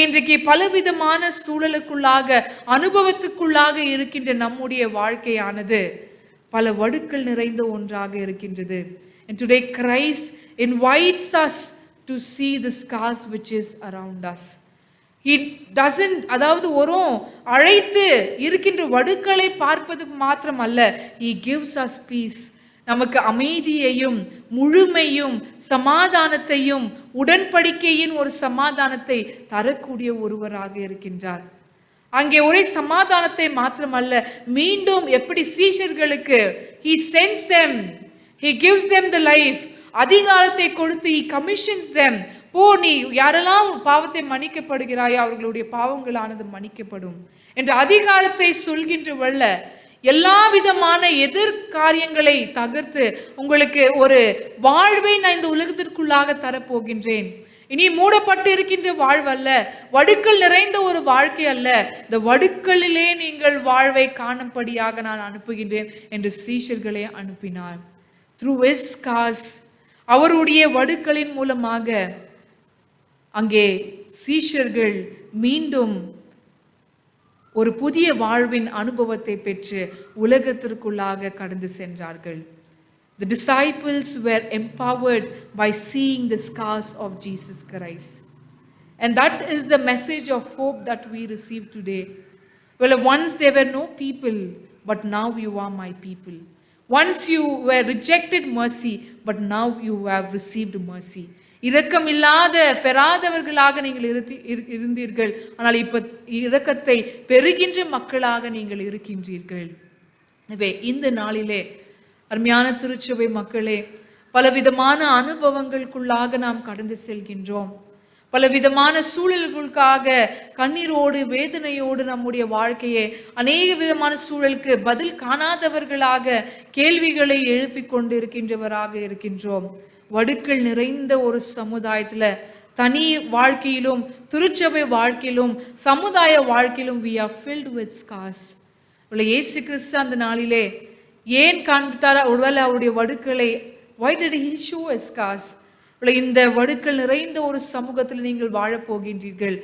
இன்றைக்கு பலவிதமான சூழலுக்குள்ளாக அனுபவத்துக்குள்ளாக இருக்கின்ற நம்முடைய வாழ்க்கையானது பல வடுக்கள் நிறைந்த ஒன்றாக இருக்கின்றது. And today Christ invites us to see the scars which is around us. He doesn't, அதாவது ஒரு அழைத்து இருக்கின்ற வடுக்களை பார்ப்பதுக்கு மாத்திரம் அல்ல, he gives us peace. நமக்கு அமைதியையும் முழுமையும் சமாதானத்தையும் உடன்படிக்கையின் ஒரு சமாதானத்தை தரக்கூடிய ஒருவராக இருக்கின்றார். அங்கே ஒரே சமாதானத்தை மாத்திரமல்ல, மீண்டும் எப்படி சீஷர்களுக்கு he sends them, he gives them the life, அதிகாரத்தை கொடுத்து he commissions them. நீ யாரெல்லாம் பாவத்தை மன்னிக்கப்படுகிறாயோ அவர்களுடைய பாவங்களானது மன்னிக்கப்படும் என்ற அதிகாரத்தை சொல்கின்றவள்ள எல்லா விதமான எதிர்காரியங்களை தகர்த்து உங்களுக்கு ஒரு வாழ்வை நான் இந்த உலகத்திற்குள்ளாக தரப்போகின்றேன். இனி மூடப்பட்டு இருக்கின்ற வாழ்வல்ல, வடுக்கள் நிறைந்த ஒரு வாழ்க்கை அல்ல, இந்த வடுக்களிலே நீங்கள் வாழ்வை காணும்படியாக நான் அனுப்புகின்றேன் என்று சீஷர்களை அனுப்பினார். Through his scars, அவருடைய வடுக்களின் மூலமாக அங்கே சீஷர்கள் மீண்டும் ஒரு புதிய வாழ்வின் அனுபவத்தை பெற்று உலகத்திற்குள்ளாக கடந்து சென்றார்கள். The disciples were empowered by seeing the scars of Jesus Christ. And that is the message of hope that we receive today. Well, once there were no people, but now you are my people. Once you were rejected mercy, but now you have received mercy. இரக்கம் இல்லாத பெறாதவர்களாக நீங்கள் இருந்தீர்கள், ஆனால் இப்ப இரக்கத்தை பெறுகின்ற மக்களாக நீங்கள் இருக்கின்றீர்கள். எனவே இந்த நாளிலே அருமையான திருச்சபை மக்களே, பலவிதமான அனுபவங்களுக்குள்ளாக நாம் கடந்து செல்கின்றோம். பலவிதமான சூழல்களுக்காக கண்ணீரோடு வேதனையோடு நம்முடைய வாழ்க்கையை அநேக விதமான சூழலுக்கு பதில் காணாதவர்களாக கேள்விகளை எழுப்பிக் கொண்டு இருக்கின்றோம். வடுக்கள் நிறைந்த ஒரு சமுதாயத்துல தனி வாழ்க்கையிலும் திருச்சபை வாழ்க்கையிலும் சமுதாய வாழ்க்கையிலும் we are filled with scars. இயேசு கிறிஸ்து அந்த நாளிலே ஏன் காண்பித்தார்? ஒருவேளை அவருடைய வடுக்களை why did he show his scars? இந்த வடுக்கள் நிறைந்த ஒரு சமூகத்தில் நீங்கள் வாழப் போகின்றீர்கள்.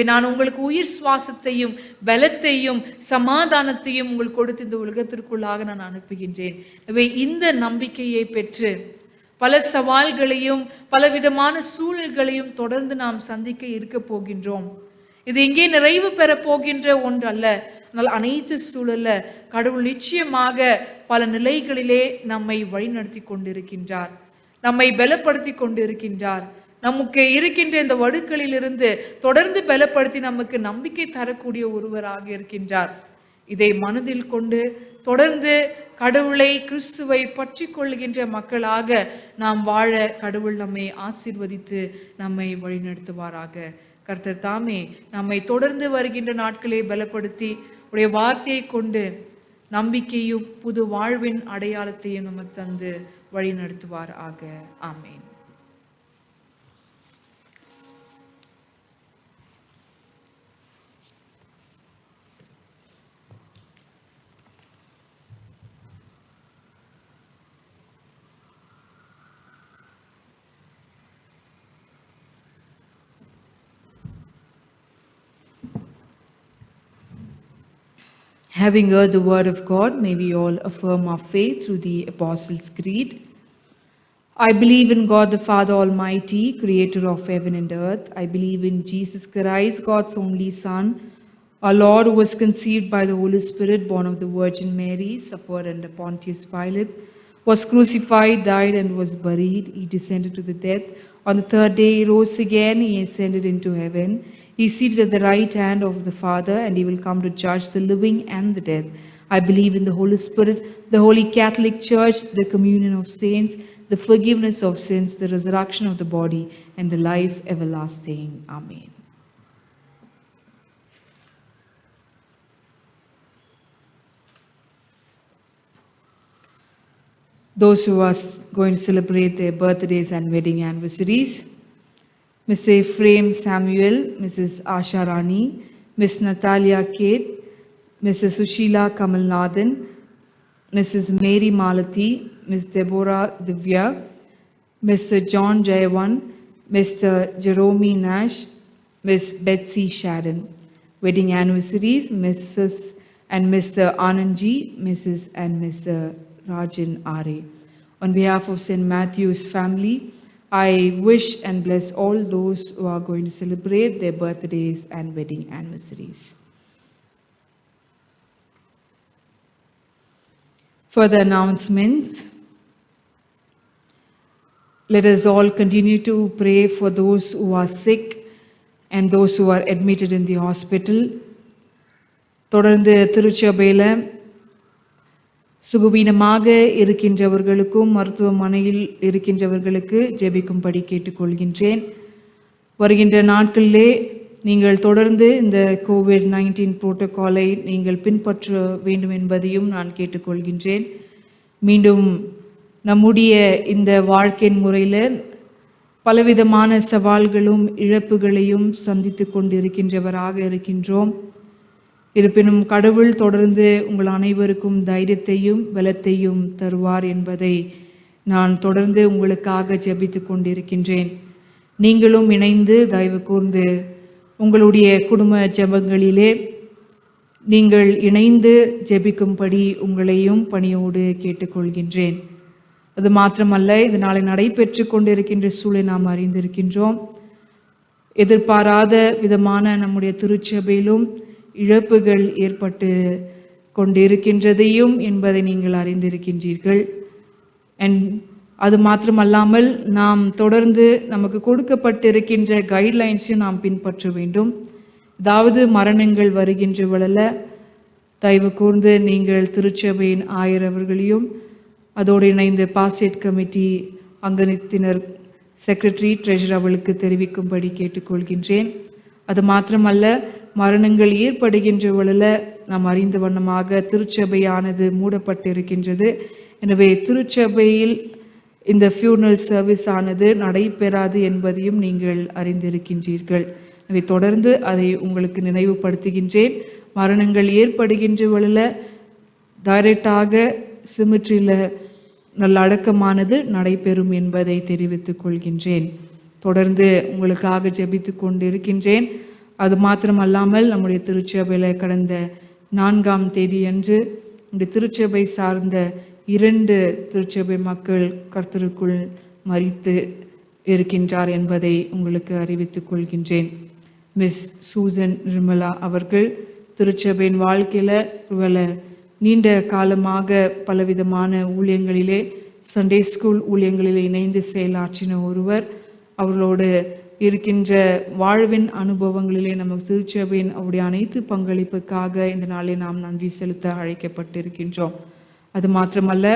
நான் உங்களுக்கு உயிர் சுவாசத்தையும் பலத்தையும் சமாதானத்தையும் உங்களுக்கு கொடுத்து இந்த உலகத்திற்குள்ளாக நான் அனுப்புகின்றேன். இந்த நம்பிக்கையை பெற்று பல சவால்களையும் பலவிதமான சூழல்களையும் தொடர்ந்து நாம் சந்திக்க இருக்க போகின்றோம். இது எங்கே நிறைவு பெற போகின்ற ஒன்று அல்ல. ஆனால் அனைத்து சூழல்ல கடவுள் நிச்சயமாக பல நிலைகளிலே நம்மை வழிநடத்தி கொண்டிருக்கின்றார், நம்மை பலப்படுத்தி கொண்டிருக்கின்றார். நமக்கு இருக்கின்ற இந்த வடுக்களிலிருந்து தொடர்ந்து பலப்படுத்தி நமக்கு நம்பிக்கை தரக்கூடிய ஒருவராக இருக்கின்றார். இதை மனதில் கொண்டு தொடர்ந்து கடவுளை கிறிஸ்துவை பற்றி கொள்கின்ற மக்களாக நாம் வாழ கடவுள் நம்மை ஆசீர்வதித்து நம்மை வழிநடத்துவாராக. கர்த்தர் தாமே நம்மை தொடர்ந்து வருகின்ற நாட்களை பலப்படுத்தி உடைய வார்த்தையை கொண்டு நம்பிக்கையும் புது வாழ்வின் அடையாளத்தையும் நமக்கு தந்து வழி நடத்துவாராக. ஆமேன். Having heard the word of God, may we all affirm our faith through the Apostles' Creed. I believe in God the Father Almighty, creator of heaven and earth. I believe in Jesus Christ, God's only Son, our Lord, who was conceived by the Holy Spirit, born of the Virgin Mary, suffered under Pontius Pilate, was crucified, died, and was buried. He descended to the death. On the third day he rose again. He ascended into heaven. He is seated at the right hand of the Father, and he will come to judge the living and the dead. I believe in the Holy Spirit, the Holy Catholic Church, the communion of saints, the forgiveness of sins, the resurrection of the body, and the life everlasting. Amen. Those who are going to celebrate their birthdays and wedding anniversaries: Mr. Ephraim Samuel, Mrs. Asha Rani, Miss Natalia Kate, Mrs. Sushila Kamalnathan, Mrs. Mary Malati, Ms. Deborah Divya, Mr. John Jayavan, Mr. Jerome Nash, Miss Betsy Sharon. Wedding anniversaries: Mrs. and Mr. Anandji, Mrs. and Mr. Rajan Are. On behalf of St. Matthew's family, I wish and bless all those who are going to celebrate their birthdays and wedding anniversaries. Further announcement. Let us all continue to pray for those who are sick and those who are admitted in the hospital. தொடர்ந்து திருச்சபையில் சுகவீனமாக இருக்கின்றவர்களுக்கும் மருத்துவமனையில் இருக்கின்றவர்களுக்கு ஜெபிக்கும்படி கேட்டுக்கொள்கின்றேன். வருகின்ற நாட்களிலே நீங்கள் தொடர்ந்து இந்த COVID-19 புரோட்டோகாலை நீங்கள் பின்பற்ற வேண்டும் என்பதையும் நான் கேட்டுக்கொள்கின்றேன். மீண்டும் நம்முடைய இந்த வாழ்க்கையின் முறையில் பலவிதமான சவால்களும் இழப்புகளையும் சந்தித்து கொண்டிருக்கின்றவராக இருக்கின்றோம். இருப்பினும் கடவுள் தொடர்ந்து உங்கள் அனைவருக்கும் தைரியத்தையும் பலத்தையும் தருவார் என்பதை நான் தொடர்ந்து உங்களுக்காக ஜெபித்து கொண்டிருக்கின்றேன். நீங்களும் இணைந்து தயவு கூர்ந்து உங்களுடைய குடும்ப ஜெபங்களிலே நீங்கள் இணைந்து ஜெபிக்கும்படி உங்களையும் பணியோடு கேட்டுக்கொள்கின்றேன். அது மாத்திரமல்ல, இது நாளை நடைபெற்று கொண்டிருக்கின்ற சூழலை நாம் அறிந்திருக்கின்றோம். எதிர்பாராத விதமான நம்முடைய திருச்சபையிலும் இழப்புகள் ஏற்பட்டு கொண்டிருக்கின்றதையும் என்பதை நீங்கள் அறிந்திருக்கின்றீர்கள். அது மாத்திரமல்லாமல் நாம் தொடர்ந்து நமக்கு கொடுக்கப்பட்டிருக்கின்ற கைட்லைன்ஸையும் நாம் பின்பற்ற வேண்டும். அதாவது மரணங்கள் வருகின்ற வேளையில தயவு கூர்ந்து நீங்கள் திருச்சபையின் ஆயர் அவர்களையும் அதோடு இணைந்த பாஸ்டேட் கமிட்டி அங்கத்தினர் செக்ரட்டரி ட்ரெஷரர் அவர்களுக்கு தெரிவிக்கும்படி கேட்டுக்கொள்கின்றேன். அது மாத்திரமல்ல, மரணங்கள் ஏற்படுகின்ற வேளையில நாம் அறிந்த வண்ணமாக திருச்சபையானது மூடப்பட்டிருக்கின்றது. எனவே திருச்சபையில் இந்த ஃபியூனரல் சர்வீஸ் ஆனது நடைபெறாது என்பதையும் நீங்கள் அறிந்திருக்கின்றீர்கள். எனவே தொடர்ந்து அதை உங்களுக்கு நினைவுபடுத்துகின்றேன். மரணங்கள் ஏற்படுகின்ற வேளையில டைரக்டாக சிமிட்ரியில் நல்ல அடக்கமானது நடைபெறும் என்பதை தெரிவித்துக் கொள்கின்றேன். தொடர்ந்து உங்களுக்காக ஜெபித்து கொண்டிருக்கின்றேன். அது மாத்திரமல்லாமல் நம்முடைய திருச்சபையில் கடந்த 4ஆம் தேதி அன்று நம்முடைய திருச்சபை சார்ந்த 2 திருச்சபை மக்கள் கர்த்தருக்குள் மரித்து இருக்கின்றார் என்பதை உங்களுக்கு அறிவித்துக் கொள்கின்றேன். மிஸ் சூசன் நிர்மலா அவர்கள் திருச்சபையின் வாழ்க்கையில் நீண்ட காலமாக பலவிதமான ஊழியங்களிலே சண்டே ஸ்கூல் ஊழியங்களிலே இணைந்து செயலாற்றின ஒருவர். அவர்களோடு இருக்கின்ற வாழ்வின் அனுபவங்களிலே நமக்கு திருச்சபையின் அவருடைய அனைத்து பங்களிப்புக்காக இந்த நாளில் நாம் நன்றி செலுத்த அழைக்கப்பட்டிருக்கின்றோம். அது மாத்திரமல்ல,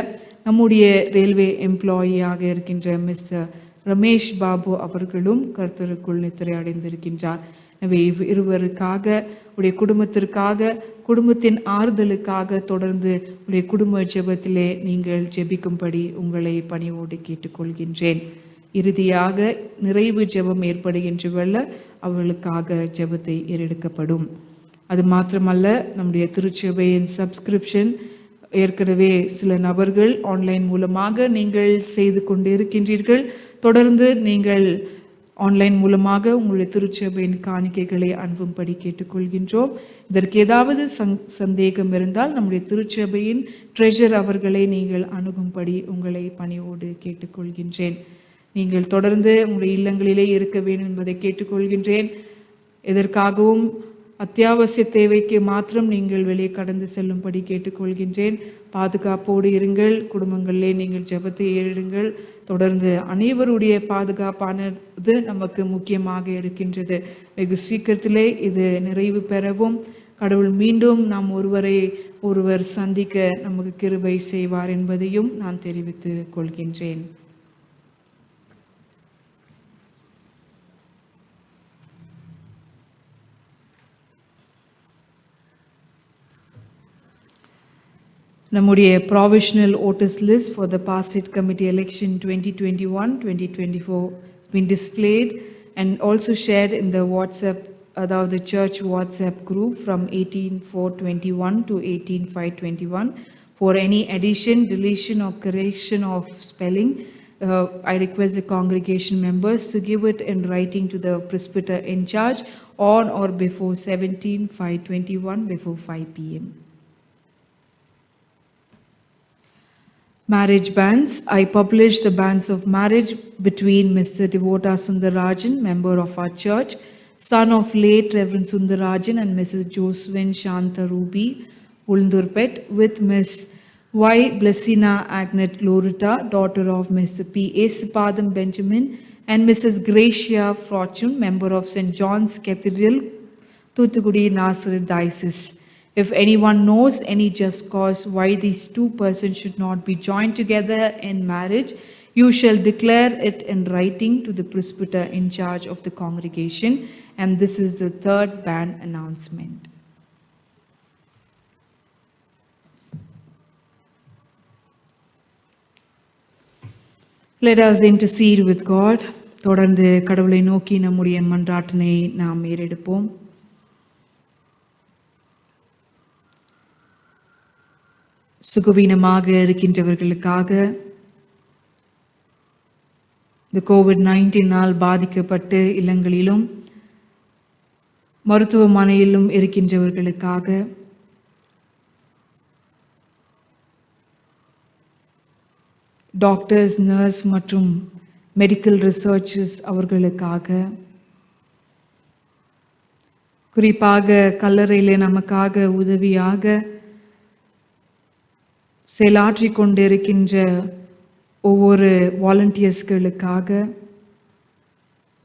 நம்முடைய ரயில்வே எம்ப்ளாயியாக இருக்கின்ற மிஸ்டர் ரமேஷ் பாபு அவர்களும் கர்த்தருக்குள் நித்திரை அடைந்திருக்கின்றார். எனவே இருவருக்காக, உடைய குடும்பத்திற்காக, குடும்பத்தின் ஆறுதலுக்காக தொடர்ந்து உடைய குடும்ப ஜெபத்திலே நீங்கள் ஜெபிக்கும்படி உங்களை பணியோடு கேட்டுக்கொள்கின்றேன். இறுதியாக நிறைவு ஜெபம் ஏற்படுகின்ற வேளை அவர்களுக்காக ஜெபத்தை ஏறெடுக்கப்படும். அது மாத்திரமல்ல, நம்முடைய திருச்சபையின் சப்ஸ்கிரிப்ஷன் ஏற்கனவே சில நபர்கள் ஆன்லைன் மூலமாக நீங்கள் செய்து கொண்டு இருக்கின்றீர்கள். தொடர்ந்து நீங்கள் ஆன்லைன் மூலமாக உங்களுடைய திருச்சபையின் காணிக்கைகளை அனுப்பும்படி கேட்டுக்கொள்கின்றோம். இதற்கு ஏதாவது சந்தேகம் இருந்தால் நம்முடைய திருச்சபையின் ட்ரெஷரர் அவர்களை நீங்கள் அணுகும்படி உங்களை பணியோடு கேட்டுக்கொள்கின்றேன். நீங்கள் தொடர்ந்து உங்களுடைய இல்லங்களிலே இருக்க வேண்டும் என்பதை கேட்டுக்கொள்கின்றேன். எதற்காகவும் அத்தியாவசிய தேவைக்கு மாத்திரம் நீங்கள் வெளியே கடந்து செல்லும்படி கேட்டுக்கொள்கின்றேன். பாதுகாப்போடு இருங்கள். குடும்பங்களிலே நீங்கள் ஜெபத்தை ஏறிடுங்கள். தொடர்ந்து அனைவருடைய பாதுகாப்பானது நமக்கு முக்கியமாக இருக்கின்றது. வெகு சீக்கிரத்திலே இது நிறைவு பெறவும் கடவுள் மீண்டும் நாம் ஒருவர் சந்திக்க நமக்கு கிருபை செய்வார் என்பதையும் நான் தெரிவித்துக் கொள்கின்றேன். நம்முடைய provisional voters list for the pastorate committee election 2021-2024 been displayed and also shared in the WhatsApp, the church WhatsApp group from 18/4/21 to 18/5/21. For any addition, deletion or correction of spelling, I request the congregation members to give it in writing to the presbyter in charge on or before 17/5/21 before 5 p.m. Marriage bans. I published the bans of marriage between Mr. Devota Sundarajan, member of our church, son of late Reverend Sundarajan, and Mrs. Josephine Shanta Ruby Ulndurpet, with Miss Y. Blessina Agnet Lorita, daughter of Mr. P. Esipadam Benjamin, and Mrs. Gracia Fortune, member of St. John's Cathedral, Thuthukudi, Nazareth Diocese. If anyone knows any just cause why these 2 persons should not be joined together in marriage, you shall declare it in writing to the presbyter in charge of the congregation. And this is the 3rd ban announcement. Let us intercede with God. தொடர்ந்து கடவுளை நோக்கி நம்முடைய மன்றாட்டினை நாம் ஏறெடுப்போம். சுகவீனமாக இருக்கின்றவர்களுக்காக, இந்த COVID-19 பாதிக்கப்பட்டு இல்லங்களிலும் மருத்துவமனையிலும் இருக்கின்றவர்களுக்காக, doctors, nurse மற்றும் medical researchers அவர்களுக்காக, குறிப்பாக கல்லறையிலே நமக்காக உதவியாக செயலாற்றிக் கொண்டிருக்கின்ற ஒவ்வொரு வாலண்டியர்ஸ்களுக்காக,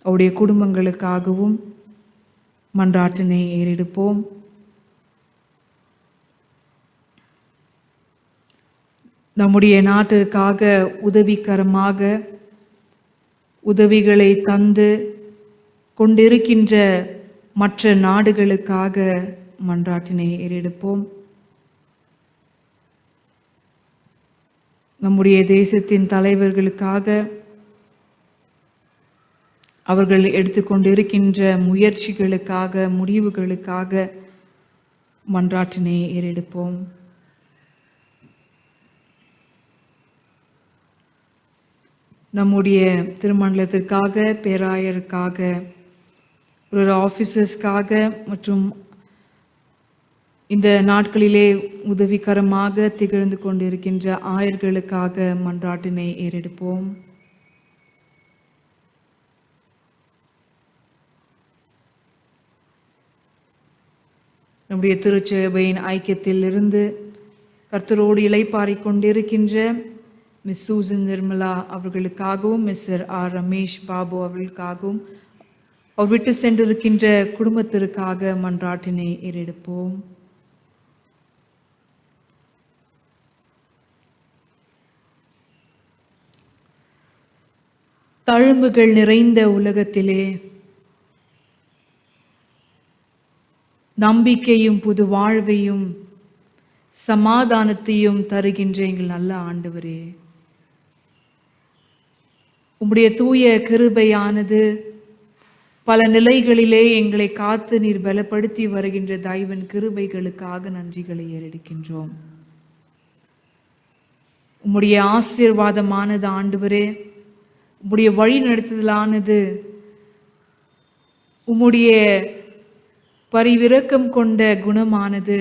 அவருடைய குடும்பங்களுக்காகவும் மன்றாட்டினை ஏறெடுப்போம். நம்முடைய நாட்டிற்காக உதவிகரமாக உதவிகளை தந்து கொண்டிருக்கின்ற மற்ற நாடுகளுக்காக மன்றாட்டினை ஏறெடுப்போம். நம்முடைய தேசத்தின் தலைவர்களுக்காக அவர்கள் எடுத்துக்கொண்டிருக்கின்ற முயற்சிகளுக்காக, முடிவுகளுக்காக மன்றாட்டினை ஏறெடுப்போம். நம்முடைய திருமண்டலத்திற்காக, பேராயருக்காக, ஒரு ஆஃபீஸர்ஸ்க்காக மற்றும் இந்த நாட்களிலே உதவிகரமாக திகழ்ந்து கொண்டிருக்கின்ற ஆயர்களுக்காக மன்றாட்டினை ஏறெடுப்போம். நம்முடைய திருச்சபையின் ஐக்கியத்திலிருந்து கர்த்தரோடு இளைப்பாறிக் கொண்டிருக்கின்ற மிஸ் சூசன் நிர்மலா அவர்களுக்காகவும், மிஸ்டர் ஆர் ரமேஷ் பாபு அவர்களுக்காகவும், அவர் விட்டு சென்றிருக்கின்ற குடும்பத்திற்காக மன்றாட்டினை ஏறெடுப்போம். தழும்புகள் நிறைந்த உலகத்திலே நம்பிக்கையும் புது வாழ்வையும் சமாதானத்தையும் தருகின்ற எங்கள் நல்ல ஆண்டவரே, உம்முடைய தூய கிருபையானது பல நிலைகளிலே எங்களை காத்து நீர் பலப்படுத்தி வருகின்ற தெய்வன் கிருபைகளுக்காக நன்றிகளை ஏறெடுக்கின்றோம். உம்முடைய ஆசீர்வாதமானது ஆண்டவரே, உம்முடைய வழி நடத்துதலானது, உம்முடைய பரிவிரக்கம் கொண்ட குணமானது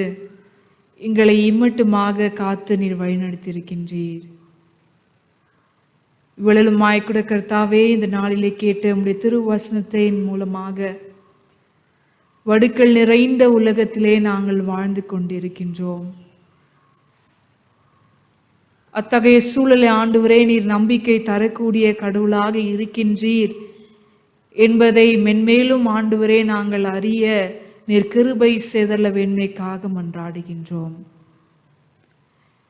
எங்களை இம்மட்டுமாக காத்து நீர் வழிநடத்தியிருக்கின்றீர். இவ்வளவுமாய் கூட கர்த்தாவே, இந்த நாளிலே கேட்ட உம்முடைய திருவசனத்தின் மூலமாக வடுக்கள் நிறைந்த உலகத்திலே நாங்கள் வாழ்ந்து கொண்டிருக்கின்றோம். அத்தகைய சூழலை ஆண்டவரே நீர் நம்பிக்கை தரக்கூடிய கடவுளாக இருக்கின்றீர் என்பதை மென்மேலும் ஆண்டவரே நாங்கள் அறிய நீர் கிருபை செய்தல்ல வெண்மைக்காக மன்றாடுகின்றோம்.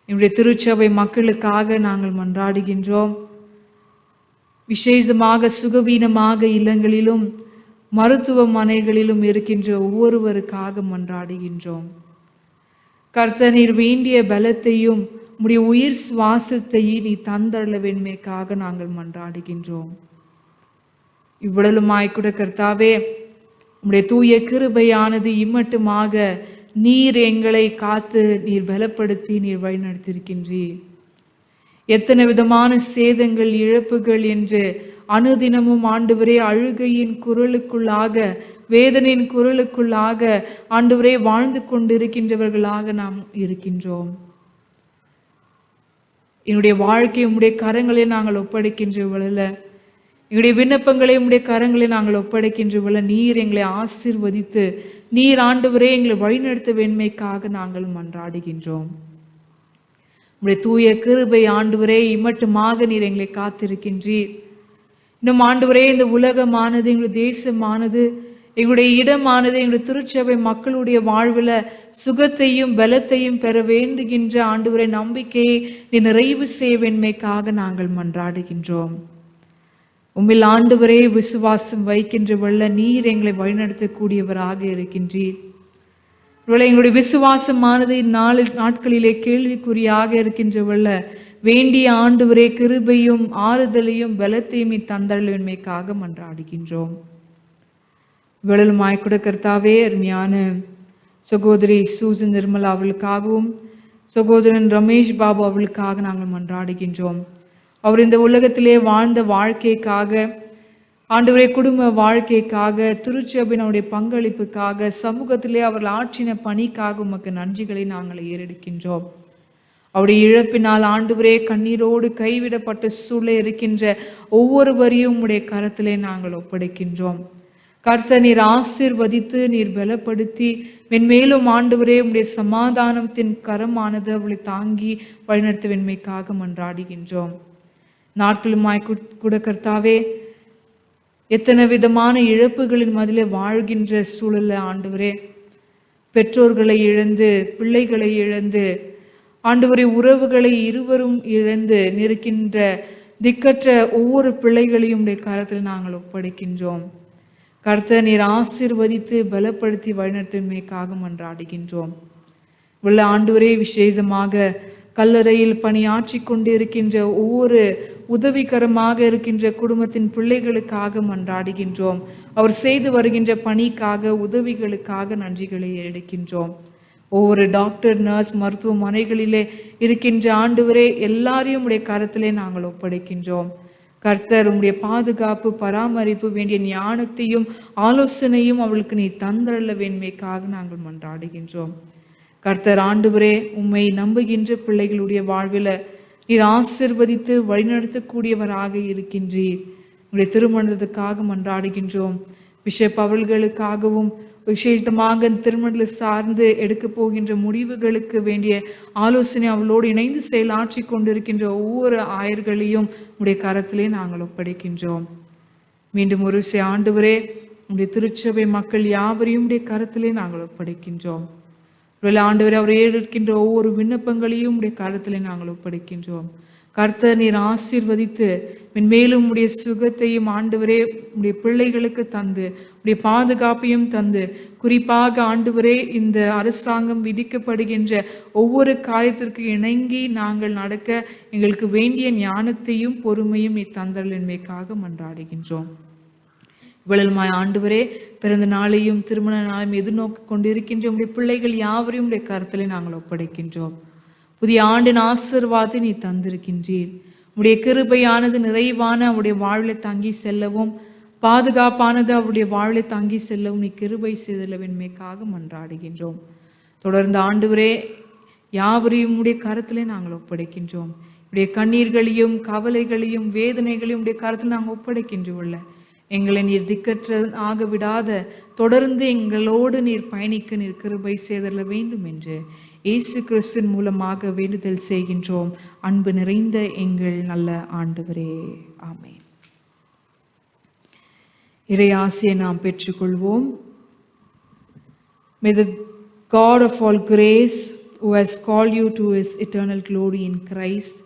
என்னுடைய திருச்சபை மக்களுக்காக நாங்கள் மன்றாடுகின்றோம். விசேஷமாக சுகவீனமாக இல்லங்களிலும் மருத்துவமனைகளிலும் இருக்கின்ற ஒவ்வொருவருக்காக மன்றாடுகின்றோம். கர்த்தர் நீர் வேண்டிய பலத்தையும் உம்முடைய உயிர் சுவாசத்தையும் நீ தந்தள்ள வெண்மைக்காக நாங்கள் மன்றாடுகின்றோம். இவ்வளவுமாய் கூட கர்த்தாவே, உம்முடைய தூய கிருபையானது இம்மட்டுமாக நீர் எங்களை காத்து நீர் பலப்படுத்தி நீர் வழிநடத்தியிருக்கின்றீர். எத்தனை விதமான சேதங்கள், இழப்புகள் என்று அனுதினமும் ஆண்டவரே அழுகையின் குரலுக்குள்ளாக, வேதனையின் குரலுக்குள்ளாக ஆண்டவரே வாழ்ந்து கொண்டிருக்கின்றவர்களாக நாம் இருக்கின்றோம். என்னுடைய வாழ்க்கை உம்முடைய கரங்களை நாங்கள் ஒப்படைக்கின்றவள, எங்களுடைய விண்ணப்பங்களை உம்முடைய கரங்களை நாங்கள் ஒப்படைக்கின்றவள, நீர் எங்களை ஆசீர்வதித்து நீர் ஆண்டவரே எங்களை வழிநடத்த வெண்மைக்காக நாங்கள் மன்றாடுகின்றோம். உம்முடைய தூய கிருபை ஆண்டவரே இம்மட்டுமாக நீர் எங்களை காத்திருக்கின்றீர். இன்னும் ஆண்டவரே, இந்த உலகமானது, எங்களுடைய தேசமானது, எங்களுடைய இடமானது, எங்களுடைய திருச்சபை மக்களுடைய வாழ்வில் சுகத்தையும் பலத்தையும் பெற வேண்டுகின்ற ஆண்டவரே நம்பிக்கையை நீ நிறைவு செய்ய வெண்மைக்காக நாங்கள் மன்றாடுகின்றோம். உம்மில் ஆண்டவரே விசுவாசம் வைக்கின்றவள்ள நீர் எங்களை வழிநடத்தக்கூடியவராக இருக்கின்றீர். ஒருவேளை எங்களுடைய விசுவாசமானது நாட்களிலே கேள்விக்குறியாக இருக்கின்றவள்ள வேண்டிய ஆண்டவரே கிருபையும் ஆறுதலையும் பலத்தையும் நீ தந்தள்ளுமைக்காக மன்றாடுகின்றோம். விழலுமாய் கூட கர்த்தாவே, அருமையான சகோதரி சூசன் நிர்மலா அவளுக்காகவும் சகோதரன் ரமேஷ் பாபு அவளுக்காக நாங்கள் மன்றாடுகின்றோம். அவர் இந்த உலகத்திலே வாழ்ந்த வாழ்க்கைக்காக ஆண்டவரே, குடும்ப வாழ்க்கைக்காக, திருச்சபையினுடைய பங்களிப்புக்காக, சமூகத்திலே அவர்கள் ஆற்றின பணிக்காக உமக்கு நன்றிகளை நாங்கள் ஏறெடுக்கின்றோம். அவருடைய இழப்பினால் ஆண்டவரே, கண்ணீரோடு கைவிடப்பட்ட சூழல் இருக்கின்ற ஒவ்வொருவரையும் உம்முடைய கரத்திலே நாங்கள் ஒப்படைக்கின்றோம். கர்த்தர் நீர் ஆசீர்வதித்து, நீர் பலப்படுத்தி, மென்மேலும் ஆண்டவரே உம்முடைய சமாதானத்தின் கரமானது அவளை தாங்கி வழிநடத்த வெண்மைக்காக மன்றாடுகின்றோம். நாட்களுமாய் கூட கர்த்தாவே, எத்தனை விதமான இழப்புகளின் மதிலே வாழ்கின்ற சூழல்ல ஆண்டவரே, பெற்றோர்களை இழந்து, பிள்ளைகளை இழந்து, ஆண்டவரே உறவுகளை இருவரும் இழந்து நிற்கின்ற திக்கற்ற ஒவ்வொரு பிள்ளைகளையும் உடைய கரத்தில் நாங்கள் ஒப்படைக்கின்றோம். கர்த்தர் நீர் ஆசீர்வதித்து பலப்படுத்தி வழிநடத்துமைக்காக மன்றாடுகின்றோம். உள்ள ஆண்டவரே, விசேஷமாக கல்லறையில் பணியாற்றி கொண்டிருக்கின்ற ஒவ்வொரு உதவிகரமாக இருக்கின்ற குடும்பத்தின் பிள்ளைகளுக்காக மன்றாடுகின்றோம். அவர் செய்து வருகின்ற பணிக்காக, உதவிகளுக்காக நன்றிகளை எடுக்கின்றோம். ஒவ்வொரு டாக்டர், நர்ஸ், மருத்துவமனைகளிலே இருக்கின்ற ஆண்டவரே, எல்லாரையும் உடைய கரத்திலே நாங்கள் ஒப்படைக்கின்றோம். கர்த்தர் உம்முடைய பாதுகாப்பு, பராமரிப்பு, வேண்டிய ஞானத்தையும் ஆலோசனையும் அவளுக்கு நீ தந்தரல வேண்மைக்காக நாங்கள் மன்றாடுகின்றோம். கர்த்தர் ஆண்டவரே, உம்மை நம்புகின்ற பிள்ளைகளுடைய வாழ்வில் நீர் ஆசீர்வதித்து வழிநடத்தக்கூடியவராக இருக்கின்றீர். உங்களுடைய திருமணத்துக்காக மன்றாடுகின்றோம். பிஷப் அவர்களுக்காகவும் விசேஷமாக திருமணத்தில் சார்ந்து எடுக்க போகின்ற முடிவுகளுக்கு வேண்டிய ஆலோசனை அவளோடு இணைந்து செயலாற்றி கொண்டிருக்கின்ற ஒவ்வொரு ஆயர்களையும் உடைய கரத்திலே நாங்கள் ஒப்படைக்கின்றோம். மீண்டும் ஒரு ஆண்டவரே, உடைய திருச்சபை மக்கள் யாவரையும் உடைய கரத்திலே நாங்கள் ஒப்படைக்கின்றோம். ஆண்டவரே, அவர் ஏற்கின்ற ஒவ்வொரு விண்ணப்பங்களையும் உடைய கரத்திலே நாங்கள் ஒப்படைக்கின்றோம். கர்த்தர் நீர் ஆசீர்வதித்து மென்மேலும் உடைய சுகத்தையும் ஆண்டவரே உடைய பிள்ளைகளுக்கு தந்து, உடைய பாதுகாப்பையும் தந்து, குறிப்பாக ஆண்டவரே இந்த அரசாங்கம் விதிக்கப்படுகின்ற ஒவ்வொரு காரியத்திற்கு இணங்கி நாங்கள் நடக்க எங்களுக்கு வேண்டிய ஞானத்தையும் பொறுமையும் நீ தந்தல்மைக்காக மன்றாடுகின்றோம். இவ்வளவுமாய் ஆண்டவரே, பிறந்த நாளையும் திருமண நாளையும் எதிர்நோக்கி கொண்டிருக்கின்ற உடைய பிள்ளைகள் யாவரையும் உடைய கருத்திலே நாங்கள் ஒப்படைக்கின்றோம். புதிய ஆண்டின் ஆசீர்வாதத்தை நீ தந்திருக்கின்றீர். உடைய கிருபையானது நிறைவான அவருடைய வாழ்வை தங்கி செல்லவும், பாதுகாப்பானது அவருடைய வாழ்வை தங்கி செல்லவும் நீ கிருபை செய்தலவென்மைக்காக மன்றாடுகின்றோம். தொடர்ந்து ஆண்டவரே, யாவரையும் உடைய கருத்திலே நாங்கள் ஒப்படைக்கின்றோம். உடைய கண்ணீர்களையும் கவலைகளையும் வேதனைகளையும் உடைய கருத்தில் நாங்கள் ஒப்படைக்கின்றோம்ல. எங்களை நீர் திக்கற்ற ஆக விடாத தொடர்ந்து எங்களோடு நீர் பயணிக்க நீர் கிருபை செய்தல வேண்டும் என்று இயேசு கிறிஸ்துவின் மூலமாக வேண்டுதல் செய்கின்றோம். அன்பு நிறைந்த எங்கள் நல்ல ஆண்டவரே, ஆமென். இறை ஆசியை நாம் பெற்றுக்கொள்வோம். May the God of all grace, who has called you to his eternal glory in Christ,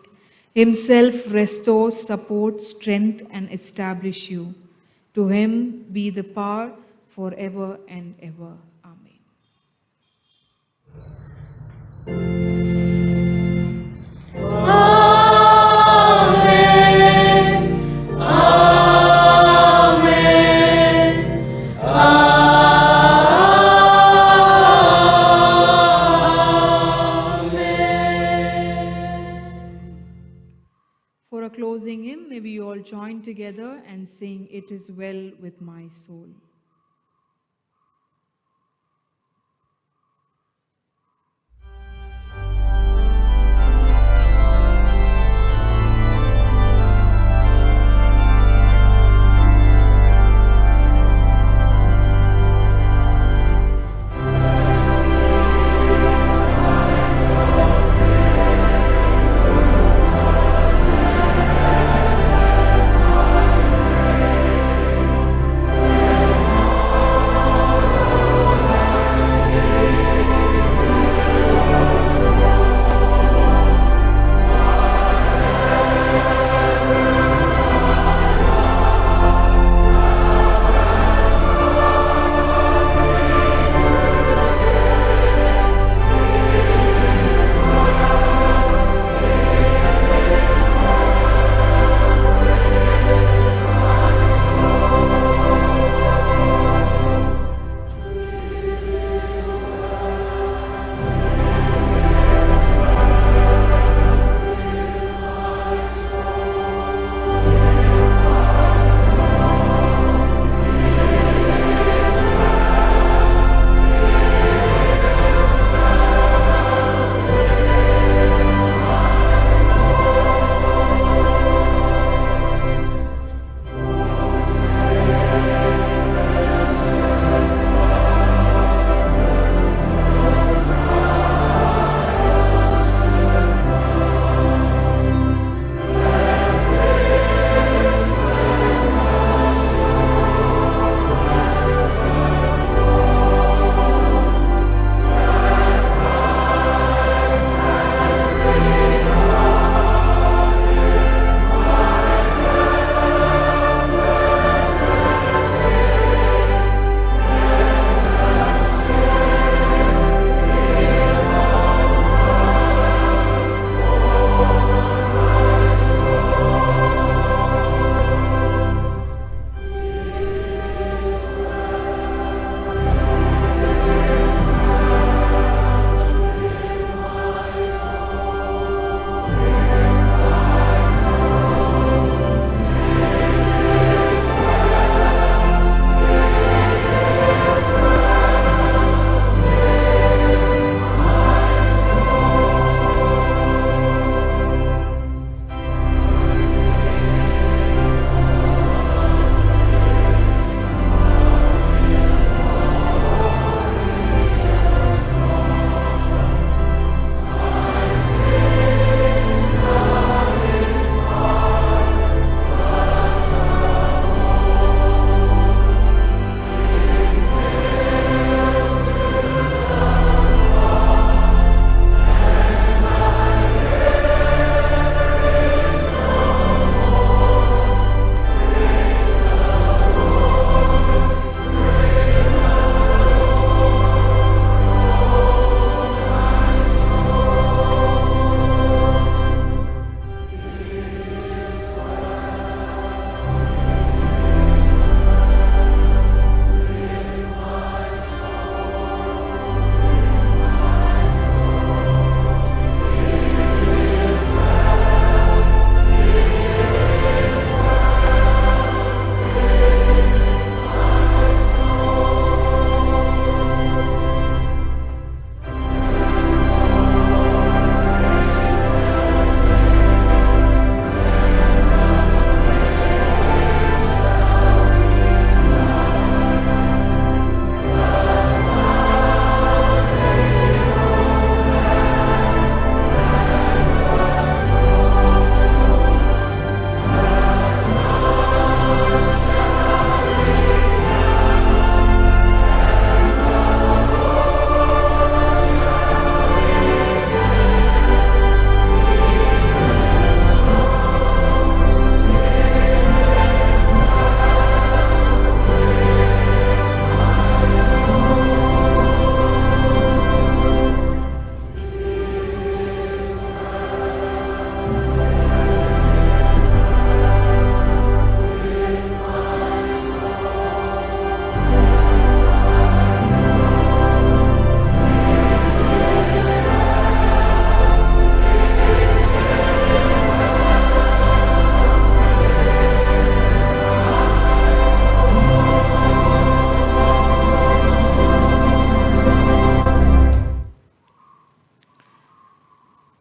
himself restore, support, strength and establish you. To him be the power forever and ever. Amen. For a closing hymn, may we all join together and sing "It Is Well With My Soul." It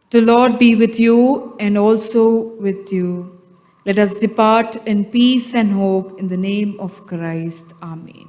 The Lord be with you and also with you. Let us depart in peace and hope in the name of Christ. Amen.